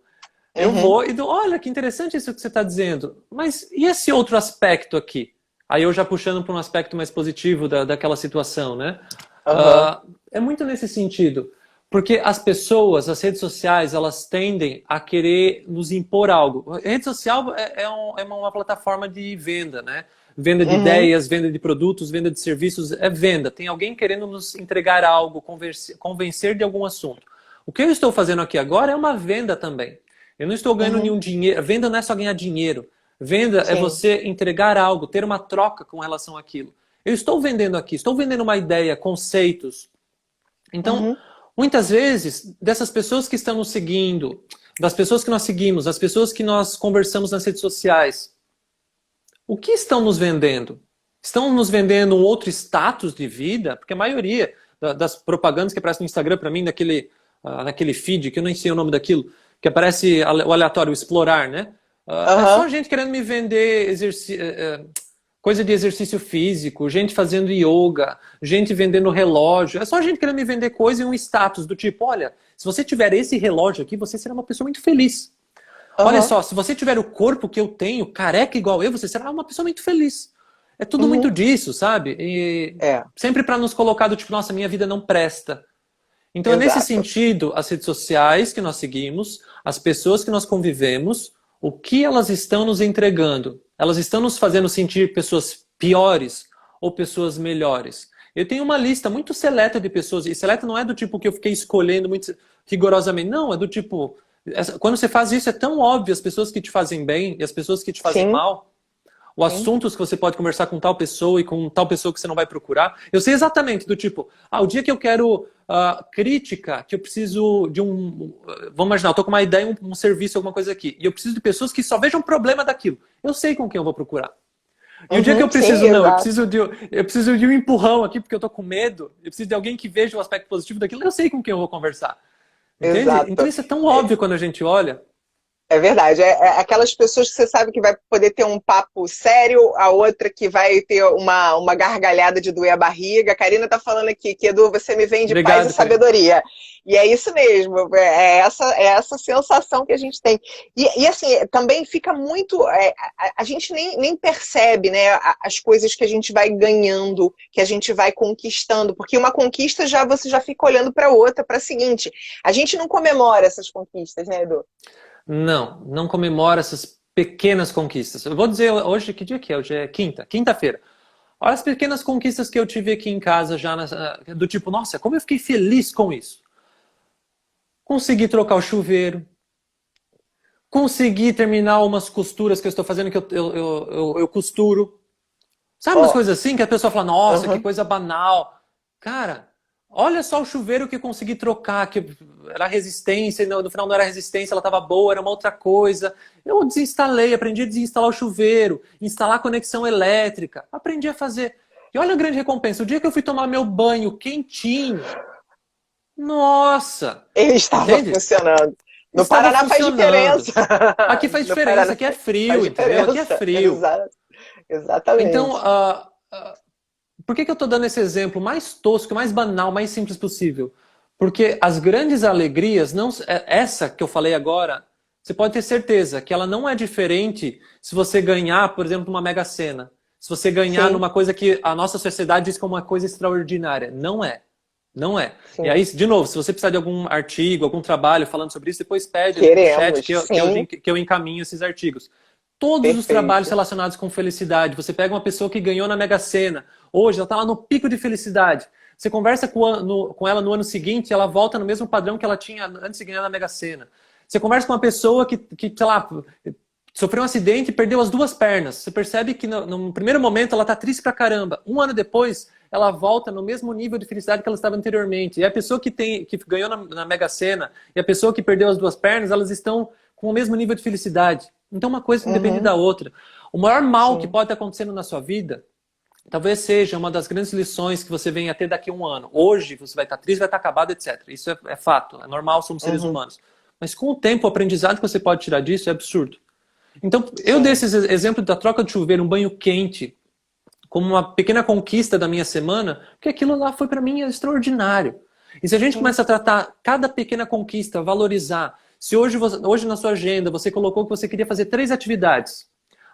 Eu Uhum. vou e dou, olha, que interessante isso que você está dizendo, mas e esse outro aspecto aqui? Aí eu já puxando para um aspecto mais positivo daquela situação, né? Aham. É muito nesse sentido. Porque as pessoas, as redes sociais, elas tendem a querer nos impor algo. A rede social é uma plataforma de venda, né? Venda de Uhum. ideias, venda de produtos, venda de serviços, é venda. Tem alguém querendo nos entregar algo, convencer de algum assunto. O que eu estou fazendo aqui agora é uma venda também. Eu não estou ganhando Uhum. nenhum dinheiro. Venda não é só ganhar dinheiro. Venda é Sim. você entregar algo, ter uma troca com relação àquilo. Eu estou vendendo aqui, estou vendendo uma ideia, conceitos. Então, Uhum. muitas vezes, dessas pessoas que estão nos seguindo, das pessoas que nós seguimos, das pessoas que nós conversamos nas redes sociais, o que estão nos vendendo? Estão nos vendendo um outro status de vida? Porque a maioria das propagandas que aparecem no Instagram, para mim, naquele feed, que eu nem sei o nome daquilo, que aparece o aleatório, o explorar, né? É Aham. só gente querendo me vender coisa de exercício físico, gente fazendo yoga, gente vendendo relógio. É só gente querendo me vender coisa e um status do tipo, olha, se você tiver esse relógio aqui, você será uma pessoa muito feliz. Olha Aham. só, se você tiver o corpo que eu tenho, careca igual eu, você será uma pessoa muito feliz. É tudo muito Uhum. disso, sabe? E É, sempre para nos colocar do tipo, nossa, minha vida não presta. Então é nesse exato. sentido, as redes sociais que nós seguimos, as pessoas que nós convivemos, o que elas estão nos entregando? Elas estão nos fazendo sentir pessoas piores ou pessoas melhores? Eu tenho uma lista muito seleta de pessoas, e seleta não é do tipo que eu fiquei escolhendo muito rigorosamente, não, é do tipo, quando você faz isso é tão óbvio as pessoas que te fazem bem e as pessoas que te fazem Sim, mal, o sim. assuntos que você pode conversar com tal pessoa e com tal pessoa que você não vai procurar. Eu sei exatamente do tipo, o dia que eu quero crítica, que eu preciso de um. Vamos imaginar, eu tô com uma ideia, um serviço, alguma coisa aqui, e eu preciso de pessoas que só vejam problema daquilo. Eu sei com quem eu vou procurar. E o dia que eu Uhum. Sim, preciso, não, exato. eu preciso de um empurrão aqui porque eu tô com medo, eu preciso de alguém que veja o aspecto positivo daquilo, eu sei com quem eu vou conversar. Entende? Então Exato. isso é tão óbvio quando a gente olha. É verdade. É aquelas pessoas que você sabe que vai poder ter um papo sério, a outra que vai ter uma gargalhada de doer a barriga. A Karina tá falando aqui que, Edu, você me vem de paz e Obrigado, Karina. sabedoria. E é isso mesmo, é essa sensação que a gente tem. E assim, também fica muito. A gente nem percebe, né, as coisas que a gente vai ganhando, que a gente vai conquistando, porque uma conquista já você já fica olhando para outra, para a seguinte. A gente não comemora essas conquistas, né, Edu? Não, não comemora essas pequenas conquistas. Eu vou dizer hoje, que dia que é? Hoje é quinta, quinta-feira. Olha as pequenas conquistas que eu tive aqui em casa já, do tipo, nossa, como eu fiquei feliz com isso. Consegui trocar o chuveiro, consegui terminar umas costuras que eu estou fazendo, que eu costuro. Sabe umas Ó, coisas assim que a pessoa fala, nossa, que aham. coisa banal. Cara, olha só o chuveiro que eu consegui trocar, que era resistência, no final não era resistência, ela estava boa, era uma outra coisa. Eu desinstalei, aprendi a desinstalar o chuveiro, instalar a conexão elétrica, aprendi a fazer. E olha a grande recompensa, o dia que eu fui tomar meu banho quentinho, nossa, Ele estava entende? funcionando. No Estava Paraná faz diferença. diferença. Aqui faz No diferença, Paraná aqui é faz frio, entendeu? Aqui é diferença. frio. Então, Exatamente. por que eu estou dando esse exemplo mais tosco, mais banal, mais simples possível? Porque as grandes alegrias, não, essa que eu falei agora, você pode ter certeza que ela não é diferente se você ganhar, por exemplo, uma Mega Sena. Se você ganhar Sim, numa coisa que a nossa sociedade diz como uma coisa extraordinária. Não é. Não é. E sim. aí, de novo, se você precisar de algum artigo, algum trabalho falando sobre isso, depois pede no chat Queremos, sim. que eu encaminho esses artigos. Todos os trabalhos Perfeito. relacionados com felicidade. Você pega uma pessoa que ganhou na Mega Sena, hoje ela está lá no pico de felicidade. Você conversa com ela no ano seguinte, ela volta no mesmo padrão que ela tinha antes de ganhar na Mega Sena. Você conversa com uma pessoa que sei lá, sofreu um acidente e perdeu as duas pernas. Você percebe que no primeiro momento ela está triste pra caramba. Um ano depois, ela volta no mesmo nível de felicidade que ela estava anteriormente. E a pessoa que ganhou na Mega Sena e a pessoa que perdeu as duas pernas, elas estão com o mesmo nível de felicidade. Então uma coisa independe Uhum. da outra. O maior mal que Sim. pode estar acontecendo na sua vida, talvez seja uma das grandes lições que você venha a ter daqui a um ano. Hoje você vai estar triste, vai estar acabado, etc. Isso é fato, é normal, somos seres Uhum. humanos. Mas com o tempo, o aprendizado que você pode tirar disso é absurdo. Então, eu dei Sim. esse exemplo da troca de chuveiro, um banho quente, como uma pequena conquista da minha semana, porque aquilo lá foi para mim extraordinário. E se a gente Sim. começa a tratar cada pequena conquista, valorizar, se hoje, hoje na sua agenda você colocou que você queria fazer 3 atividades.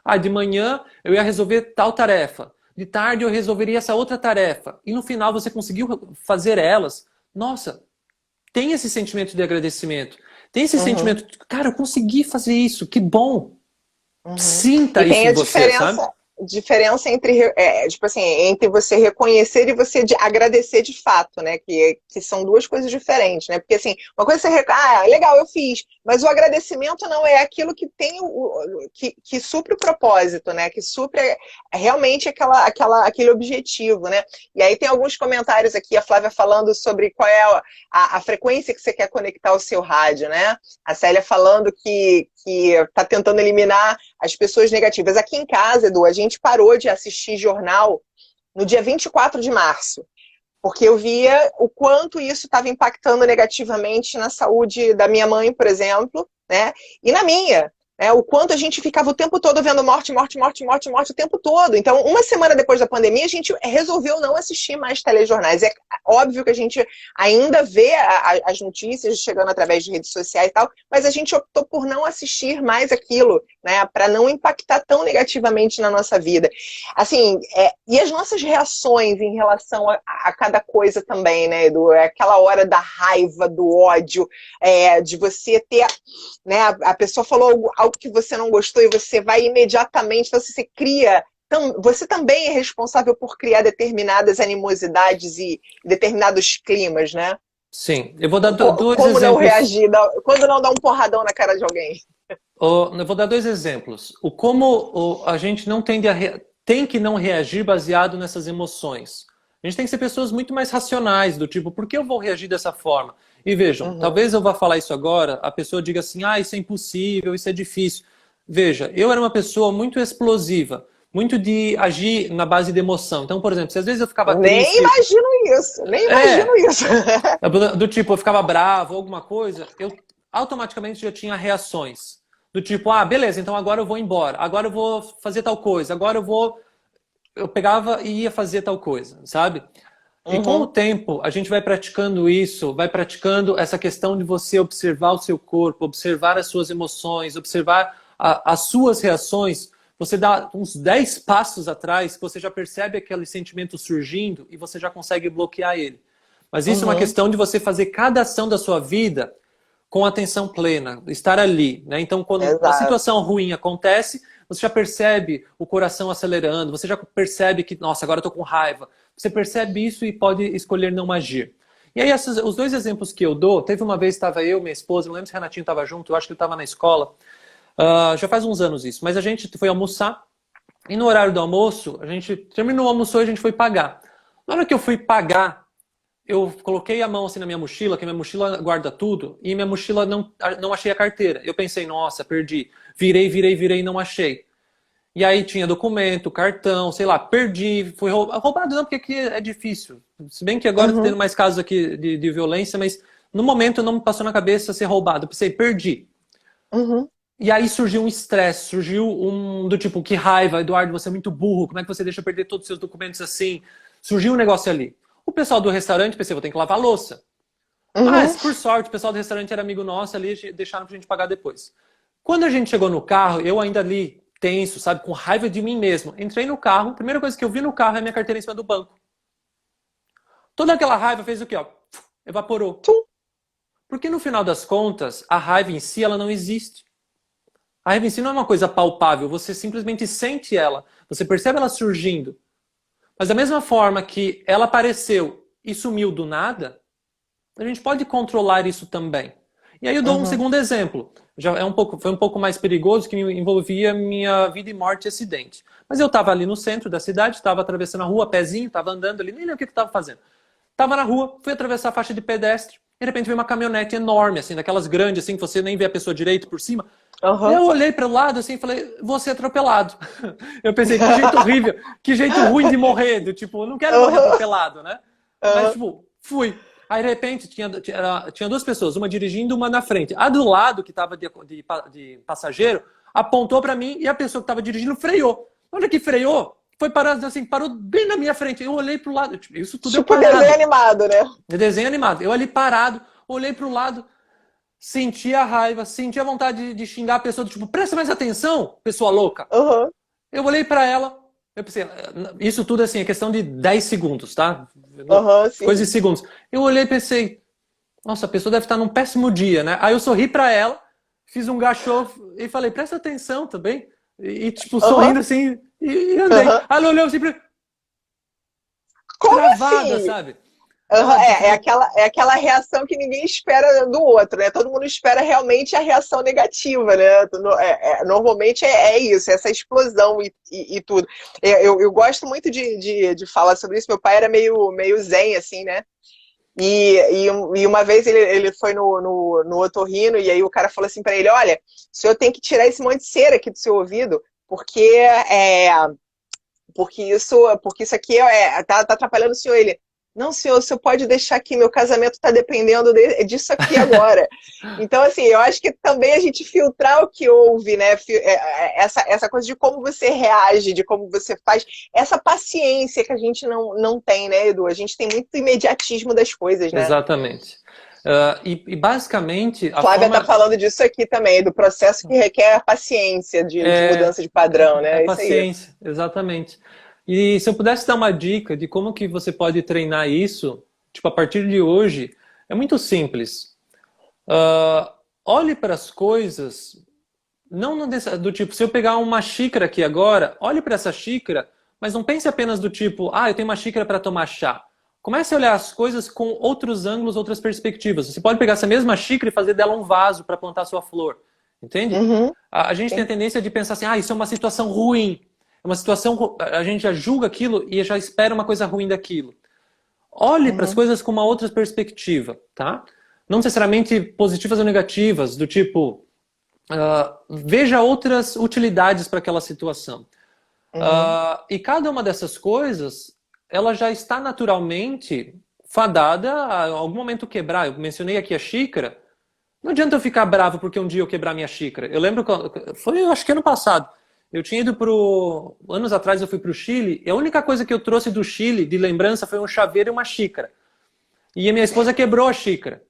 Ah, de manhã eu ia resolver tal tarefa, de tarde eu resolveria essa outra tarefa, e no final você conseguiu fazer elas, nossa, tem esse sentimento de agradecimento, tem esse Uhum. sentimento, cara, eu consegui fazer isso, que bom. Uhum. Sinta E isso tem em a você, sabe? diferença entre, tipo assim, entre você reconhecer e você agradecer de fato, né? Que são duas coisas diferentes, né? Porque assim, uma coisa é você, legal, eu fiz, mas o agradecimento não é aquilo que tem que supre o propósito, né? Que supre realmente aquele objetivo, né? E aí tem alguns comentários aqui, a Flávia falando sobre qual é a frequência que você quer conectar o seu rádio, né? A Célia falando que está tentando eliminar as pessoas negativas. Aqui em casa, Edu, a gente parou de assistir jornal no dia 24 de março, porque eu via o quanto isso estava impactando negativamente na saúde da minha mãe, por exemplo, né? E na minha. Né, o quanto a gente ficava o tempo todo vendo morte, morte, morte, morte, morte o tempo todo. Então, uma semana depois da pandemia, a gente resolveu não assistir mais telejornais. É óbvio que a gente ainda vê as notícias chegando através de redes sociais e tal, mas a gente optou por não assistir mais aquilo, né, para não impactar tão negativamente na nossa vida. Assim, e as nossas reações em relação a cada coisa também, né, Edu? É aquela hora da raiva, do ódio, de você ter, né, a pessoa falou algo que você não gostou e você vai imediatamente, então você cria, você também é responsável por criar determinadas animosidades e determinados climas, né? Sim, eu vou dar dois Como não exemplos. reagir quando não dá um porradão na cara de alguém? Eu vou dar 2 exemplos. O como a gente não tende tem que não reagir baseado nessas emoções. A gente tem que ser pessoas muito mais racionais, do tipo, por que eu vou reagir dessa forma? E vejam, Uhum. talvez eu vá falar isso agora, a pessoa diga assim, isso é impossível, isso é difícil. Veja, eu era uma pessoa muito explosiva, muito de agir na base de emoção. Então, por exemplo, se às vezes eu ficava Nem triste, imagino isso, nem imagino é, isso. do tipo, eu ficava bravo, alguma coisa, eu automaticamente já tinha reações. Do tipo, beleza, então agora eu vou embora, agora eu vou fazer tal coisa, agora eu vou. Eu pegava e ia fazer tal coisa, sabe? E com o Uhum. tempo, a gente vai praticando isso, vai praticando essa questão de você observar o seu corpo, observar as suas emoções, observar as suas reações. Você dá uns 10 passos atrás, que você já percebe aquele sentimento surgindo e você já consegue bloquear ele. Mas isso é uma Uhum. questão de você fazer cada ação da sua vida com atenção plena, estar ali, né? Então, quando uma Exato. situação ruim acontece, você já percebe o coração acelerando, você já percebe que, nossa, agora eu tô com raiva. Você percebe isso e pode escolher não agir. E aí, os 2 exemplos que eu dou, teve uma vez, estava eu, minha esposa, não lembro se o Renatinho estava junto, eu acho que ele estava na escola, já faz uns anos isso, mas a gente foi almoçar, e no horário do almoço, a gente terminou o almoço e a gente foi pagar. Na hora que eu fui pagar, eu coloquei a mão assim na minha mochila, que minha mochila guarda tudo, e minha mochila não achei a carteira. Eu pensei, nossa, perdi. Virei, virei, virei e não achei. E aí tinha documento, cartão, sei lá, perdi, fui roubado. Roubado não, porque aqui é difícil. Se bem que agora tá tendo Uhum. mais casos aqui de violência, mas no momento não me passou na cabeça ser roubado. Eu pensei, perdi. Uhum. E aí surgiu um estresse, surgiu um do tipo, que raiva, Eduardo, você é muito burro, como é que você deixa perder todos os seus documentos assim? Surgiu um negócio ali. O pessoal do restaurante pensei, vou ter que lavar a louça. Uhum. Por sorte, o pessoal do restaurante era amigo nosso ali, deixaram pra gente pagar depois. Quando a gente chegou no carro, eu ainda ali, tenso, sabe, com raiva de mim mesmo. Entrei no carro, a primeira coisa que eu vi no carro é a minha carteira em cima do banco. Toda aquela raiva fez o quê? Ó, evaporou. Tum. Porque no final das contas, a raiva em si, ela não existe. A raiva em si não é uma coisa palpável, você simplesmente sente ela, você percebe ela surgindo. Mas da mesma forma que ela apareceu e sumiu do nada, a gente pode controlar isso também. E aí eu dou um Uhum. segundo exemplo. Foi um pouco mais perigoso, que envolvia minha vida e morte e acidente. Mas eu estava ali no centro da cidade, estava atravessando a rua, pezinho, estava andando ali, nem lembro o que eu estava fazendo. Estava na rua, fui atravessar a faixa de pedestre, e de repente veio uma caminhonete enorme, assim, daquelas grandes, assim, que você nem vê a pessoa direito por cima. Aham. Eu olhei para o lado assim e falei, vou ser atropelado. Eu pensei, que jeito horrível, que jeito ruim de morrer. Do tipo, eu não quero morrer Aham. atropelado, né? Mas, Aham. tipo, fui. Aí, de repente, tinha duas pessoas, uma dirigindo, uma na frente. A do lado, que estava de passageiro, apontou para mim e a pessoa que estava dirigindo freou. Na hora que freou, foi parado assim, parou bem na minha frente. Eu olhei para o lado, tipo, isso tudo eu Tipo desenho parado. animado, né? De desenho animado. Eu ali parado, olhei para o lado, senti a raiva, senti a vontade de xingar a pessoa, tipo, presta mais atenção, pessoa louca. Aham. Eu olhei para ela, eu pensei, isso tudo assim, é questão de 10 segundos, tá? Aham, Coisa sim. de segundos. Eu olhei e pensei, nossa, a pessoa deve estar num péssimo dia, né? Aí eu sorri para ela, fiz um gachô e falei, presta atenção também. Tipo, Aham. sorrindo assim, e andei. Aham. Aí ela olhou assim, Como travada, assim? sabe? Aham, Ela, é tipo, aquela reação que ninguém espera do outro, né? Todo mundo espera realmente a reação negativa, né? Normalmente é isso, essa explosão e tudo. Eu gosto muito de falar sobre isso. Meu pai era meio zen, assim, né? E uma vez ele foi no otorrino e aí o cara falou assim pra ele: Olha, o senhor tem que tirar esse monte de cera aqui do seu ouvido, porque porque isso aqui tá atrapalhando o senhor. Ele, não, senhor, você pode deixar aqui, meu casamento está dependendo disso aqui agora. Então, assim, eu acho que também a gente filtrar o que ouve, né? Essa coisa de como você reage, de como você faz, essa paciência que a gente não tem, né, Edu? A gente tem muito imediatismo das coisas, né? exatamente. E basicamente, a Flávia está forma falando disso aqui também, do processo que requer paciência de é, mudança de padrão, é né? É isso aí. paciência, exatamente. E se eu pudesse dar uma dica de como que você pode treinar isso, tipo, a partir de hoje, é muito simples. Olhe para as coisas, não do tipo, se eu pegar uma xícara aqui agora, olhe para essa xícara, mas não pense apenas do tipo, eu tenho uma xícara para tomar chá. Comece a olhar as coisas com outros ângulos, outras perspectivas. Você pode pegar essa mesma xícara e fazer dela um vaso para plantar sua flor. Entende? Uhum. A gente tem a tendência de pensar assim, isso é uma situação ruim. É uma situação, a gente já julga aquilo e já espera uma coisa ruim daquilo. Olhe para as Uhum. coisas com uma outra perspectiva, tá? Não necessariamente positivas ou negativas, do tipo, veja outras utilidades para aquela situação. Uhum. E cada uma dessas coisas, ela já está naturalmente fadada a algum momento quebrar. Eu mencionei aqui a xícara. Não adianta eu ficar bravo porque um dia eu quebrar minha xícara. Eu lembro que foi, eu acho que ano passado. Eu tinha ido anos atrás eu fui pro Chile, e a única coisa que eu trouxe do Chile de lembrança foi um chaveiro e uma xícara. E a minha esposa quebrou a xícara.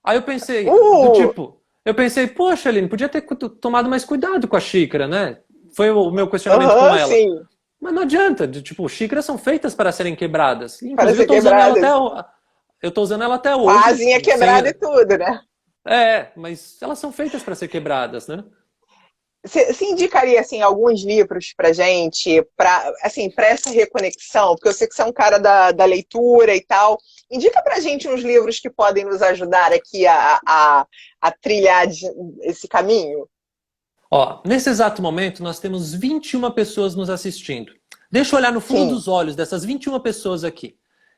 Aí Uh! eu pensei, poxa, Aline, podia ter tomado mais cuidado com a xícara, né? Foi o meu questionamento com Aham, ela. sim. Mas não adianta, tipo, xícaras são feitas para serem quebradas. Para Inclusive ser quebrada. eu tô usando ela até Com a hoje, asinha sem quebrada e tudo, né? mas elas são feitas para ser quebradas, né? Você indicaria assim alguns livros para gente, para assim, para essa reconexão? Porque eu sei que você é um cara da leitura e tal. Indica para gente uns livros que podem nos ajudar aqui a trilhar esse caminho. Ó, nesse exato momento nós temos 21 pessoas nos assistindo. Deixa eu olhar no fundo Sim. dos olhos dessas 21 pessoas aqui.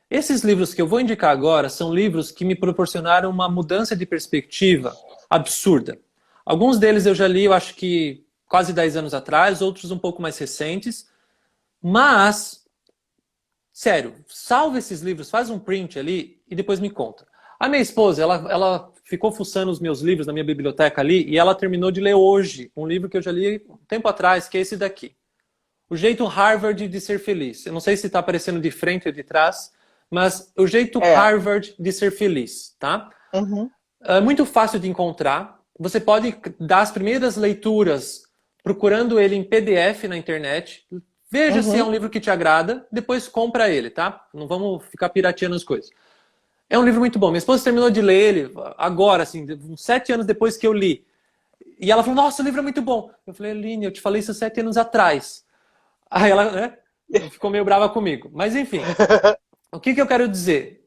Esses livros que eu vou indicar agora são livros que me proporcionaram uma mudança de perspectiva absurda. Alguns deles eu já li, eu acho que quase 10 anos atrás, outros um pouco mais recentes. Mas, sério, salva esses livros, faz um print ali e depois me conta. A minha esposa, ela ficou fuçando os meus livros na minha biblioteca ali e ela terminou de ler hoje um livro que eu já li um tempo atrás, que é esse daqui. O Jeito Harvard de Ser Feliz. Eu não sei se está aparecendo de frente ou de trás, mas o Jeito É. Harvard de Ser Feliz, tá? Uhum. É muito fácil de encontrar. Você pode dar as primeiras leituras procurando ele em PDF na internet. Veja se é Uhum. um livro que te agrada, depois compra ele, tá? Não vamos ficar pirateando as coisas. É um livro muito bom. Minha esposa terminou de ler ele agora, assim, uns 7 anos depois que eu li. E ela falou, nossa, o livro é muito bom. Eu falei, Aline, eu te falei isso 7 anos atrás. Aí ela, né, ficou meio brava comigo. Mas enfim, o que eu quero dizer?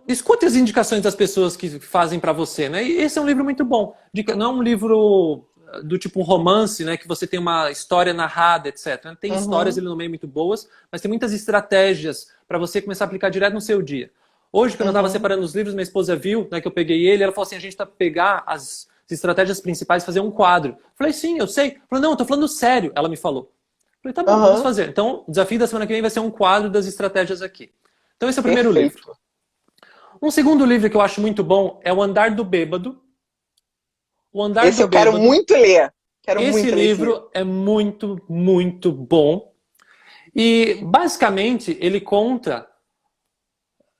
Escute as indicações das pessoas que fazem para você, né? E esse é um livro muito bom. Não é um livro do tipo um romance, né? Que você tem uma história narrada, etc. Tem histórias Uhum. ali no meio muito boas, mas tem muitas estratégias para você começar a aplicar direto no seu dia. Hoje, quando eu estava Uhum. separando os livros, minha esposa viu, né, que eu peguei ele, ela falou assim, a gente tá pegar estratégias principais, fazer um quadro. Falei, sim, eu sei. Falei, não, eu tô falando sério, ela me falou. Falei, tá bom, vamos fazer. Então, o desafio da semana que vem vai ser um quadro das estratégias aqui. Então, esse é o primeiro livro. Um segundo livro que eu acho muito bom é O Andar do Bêbado. O Andar Esse do eu quero Bêbado. muito ler. Esse livro é muito, muito bom. E, basicamente, ele conta...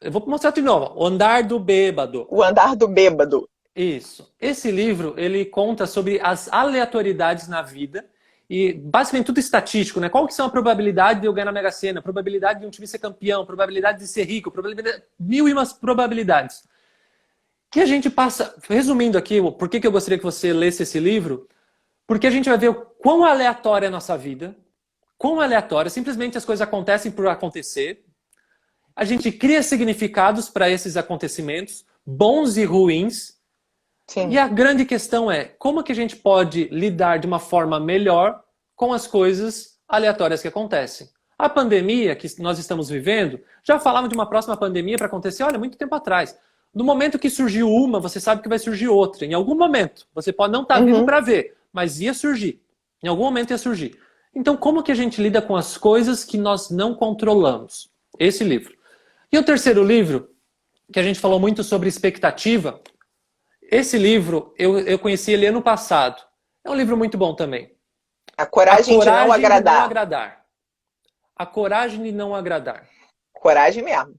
Eu vou mostrar de novo. O Andar do Bêbado. O Andar do Bêbado. Isso. Esse livro, ele conta sobre as aleatoriedades na vida e basicamente tudo estatístico, né? Qual que são a probabilidade de eu ganhar na Mega Sena, a probabilidade de um time ser campeão, a probabilidade de ser rico, probabilidade... mil e umas probabilidades. Que a gente passa... Resumindo aqui, por que eu gostaria que você lesse esse livro? Porque a gente vai ver o quão aleatória é a nossa vida, quão aleatória, simplesmente as coisas acontecem por acontecer. A gente cria significados para esses acontecimentos, bons e ruins. Sim. E a grande questão é, como que a gente pode lidar de uma forma melhor com as coisas aleatórias que acontecem? A pandemia que nós estamos vivendo, já falava de uma próxima pandemia para acontecer, olha, muito tempo atrás. No momento que surgiu uma, você sabe que vai surgir outra. Em algum momento. Você pode não estar vivo para ver, mas ia surgir. Em algum momento ia surgir. Então, como que a gente lida com as coisas que nós não controlamos? Esse livro. E o terceiro livro, que a gente falou muito sobre expectativa, esse livro, eu conheci ele ano passado. É um livro muito bom também. A Coragem de Não Agradar. A Coragem de Não Agradar. Coragem mesmo.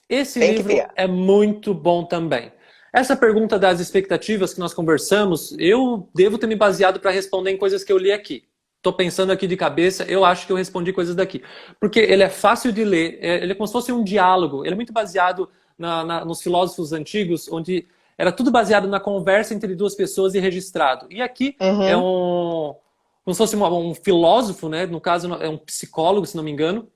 Esse livro é muito bom também. Essa pergunta das expectativas que nós conversamos, eu devo ter me baseado para responder em coisas que eu li aqui. Estou pensando aqui de cabeça, eu acho que eu respondi coisas daqui. Porque ele é fácil de ler, ele é como se fosse um diálogo. Ele é muito baseado nos filósofos antigos, onde era tudo baseado na conversa entre duas pessoas e registrado. E aqui é como se fosse um filósofo, né? No caso é um psicólogo, se não me engano,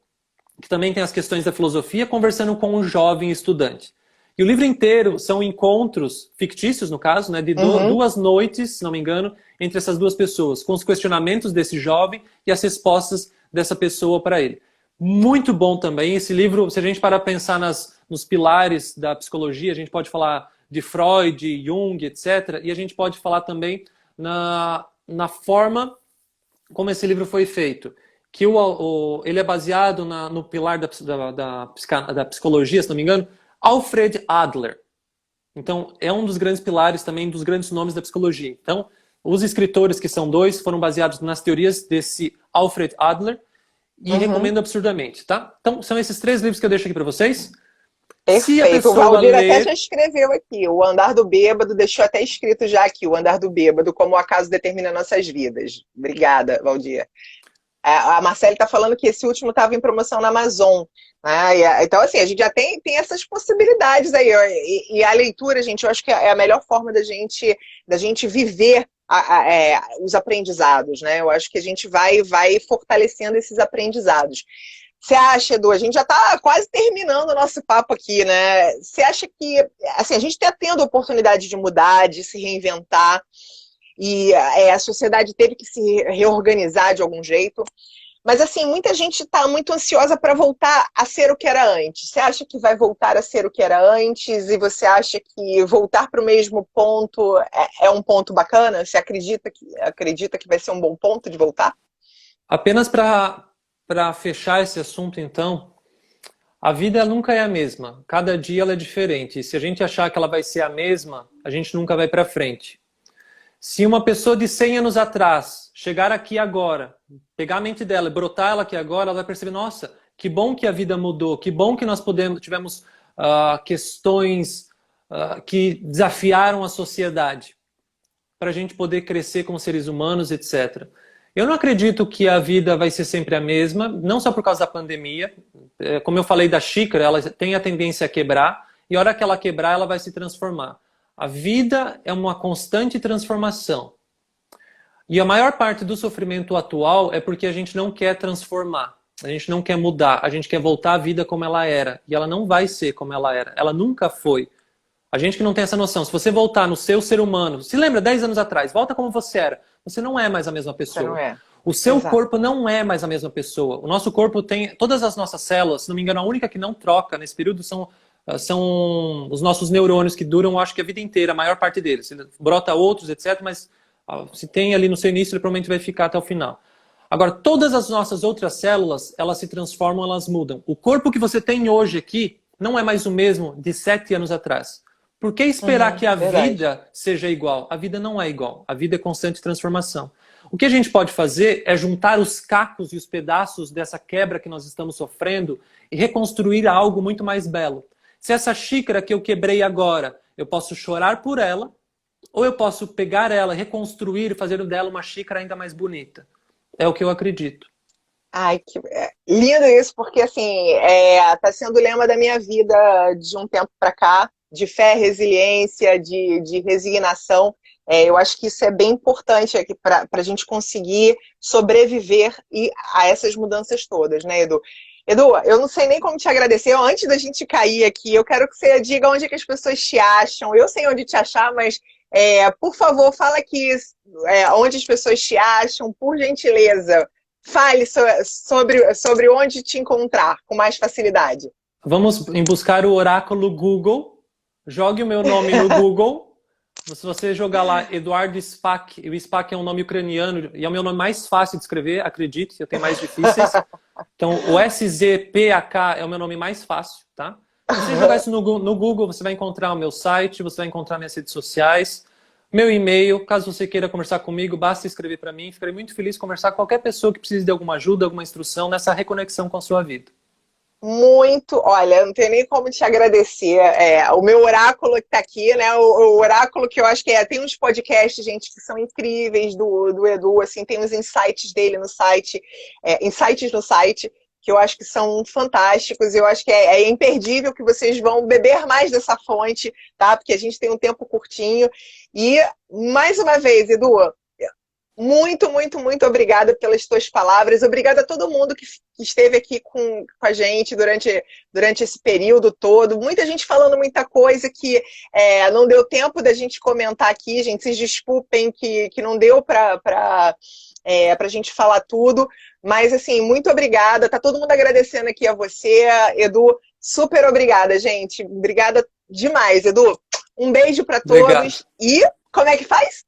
que também tem as questões da filosofia, conversando com um jovem estudante. E o livro inteiro são encontros fictícios, no caso, né, de duas noites, se não me engano, entre essas duas pessoas, com os questionamentos desse jovem e as respostas dessa pessoa para ele. Muito bom também. Esse livro, se a gente parar para pensar nos pilares da psicologia, a gente pode falar de Freud, Jung, etc. E a gente pode falar também na forma como esse livro foi feito. Que ele é baseado no pilar da psicologia, se não me engano, Alfred Adler. Então, é um dos grandes pilares também, dos grandes nomes da psicologia. Então, os escritores, que são dois, foram baseados nas teorias desse Alfred Adler e recomendo absurdamente, tá? Então, são esses 3 livros que eu deixo aqui para vocês. Perfeito. O Valdir até já escreveu aqui. O Andar do Bêbado, deixou até escrito já aqui, o Andar do Bêbado, como o acaso determina nossas vidas. Obrigada, Valdir. A Marcele está falando que esse último estava em promoção na Amazon. Né? Então, assim, a gente já tem essas possibilidades aí. E a leitura, gente, eu acho que é a melhor forma da gente viver os aprendizados. Né? Eu acho que a gente vai fortalecendo esses aprendizados. Você acha, Edu, a gente já está quase terminando o nosso papo aqui, né? Você acha que assim, a gente está tendo a oportunidade de mudar, de se reinventar, e a sociedade teve que se reorganizar de algum jeito. Mas, assim, muita gente está muito ansiosa para voltar a ser o que era antes. Você acha que vai voltar a ser o que era antes? E você acha que voltar para o mesmo ponto é um ponto bacana? Você acredita que vai ser um bom ponto de voltar? Apenas para fechar esse assunto, então, a vida nunca é a mesma. Cada dia ela é diferente. E se a gente achar que ela vai ser a mesma, a gente nunca vai para frente. Se uma pessoa de 100 anos atrás chegar aqui agora, pegar a mente dela e brotar ela aqui agora, ela vai perceber, nossa, que bom que a vida mudou, que bom que nós tivemos questões que desafiaram a sociedade para a gente poder crescer como seres humanos, etc. Eu não acredito que a vida vai ser sempre a mesma, não só por causa da pandemia. Como eu falei da xícara, ela tem a tendência a quebrar, e a hora que ela quebrar, ela vai se transformar. A vida é uma constante transformação. E a maior parte do sofrimento atual é porque a gente não quer transformar. A gente não quer mudar. A gente quer voltar à vida como ela era. E ela não vai ser como ela era. Ela nunca foi. A gente que não tem essa noção. Se você voltar no seu ser humano, se lembra 10 anos atrás, volta como você era. Você não é mais a mesma pessoa. Você não é. O seu corpo não é mais a mesma pessoa. O nosso corpo tem... Todas as nossas células, se não me engano, a única que não troca nesse período são são os nossos neurônios que duram, acho que a vida inteira, a maior parte deles. Brota outros, etc., mas se tem ali no seu início, ele provavelmente vai ficar até o final. Agora, todas as nossas outras células, elas se transformam, elas mudam. O corpo que você tem hoje aqui não é mais o mesmo de 7 anos atrás. Por que esperar que a vida seja igual? A vida não é igual. A vida é constante transformação. O que a gente pode fazer é juntar os cacos e os pedaços dessa quebra que nós estamos sofrendo e reconstruir algo muito mais belo. Se essa xícara que eu quebrei agora, eu posso chorar por ela, ou eu posso pegar ela, reconstruir e fazer dela uma xícara ainda mais bonita. É o que eu acredito. Ai, que lindo isso, porque assim, tá sendo o lema da minha vida de um tempo para cá, de fé, resiliência, de resignação. Eu acho que isso é bem importante aqui para a gente conseguir sobreviver a essas mudanças todas, né, Edu? Edu, eu não sei nem como te agradecer. Antes da gente cair aqui, eu quero que você diga onde é que as pessoas te acham. Eu sei onde te achar, mas, por favor, fala aqui onde as pessoas te acham, por gentileza. Fale sobre onde te encontrar com mais facilidade. Vamos em buscar o oráculo Google. Jogue o meu nome no Google. Se você jogar lá Eduardo Spack, e o Spack é um nome ucraniano e é o meu nome mais fácil de escrever, acredite, eu tenho mais difíceis. Então, o SZPAK é o meu nome mais fácil, tá? Se você jogar isso no Google, você vai encontrar o meu site, você vai encontrar minhas redes sociais, meu e-mail. Caso você queira conversar comigo, basta escrever para mim. Ficarei muito feliz de conversar com qualquer pessoa que precise de alguma ajuda, alguma instrução nessa reconexão com a sua vida. Muito, olha, eu não tenho nem como te agradecer. O meu oráculo que está aqui, né? O oráculo que eu acho que tem uns podcasts, gente, que são incríveis do Edu, assim, tem os insights dele no site, insights no site, que eu acho que são fantásticos. Eu acho que é imperdível que vocês vão beber mais dessa fonte, tá? Porque a gente tem um tempo curtinho. E, mais uma vez, Edu, muito, muito, muito obrigada pelas tuas palavras. Obrigada a todo mundo que esteve aqui com a gente durante esse período todo. Muita gente falando muita coisa que não deu tempo da gente comentar aqui, gente. Vocês desculpem que não deu para a gente falar tudo. Mas, assim, muito obrigada. Tá todo mundo agradecendo aqui a você, Edu. Super obrigada, gente. Obrigada demais, Edu. Um beijo para todos. Obrigado. E como é que faz?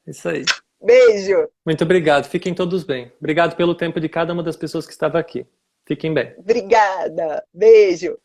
Isso aí. Beijo. Muito obrigado. Fiquem todos bem. Obrigado pelo tempo de cada uma das pessoas que estava aqui. Fiquem bem. Obrigada. Beijo.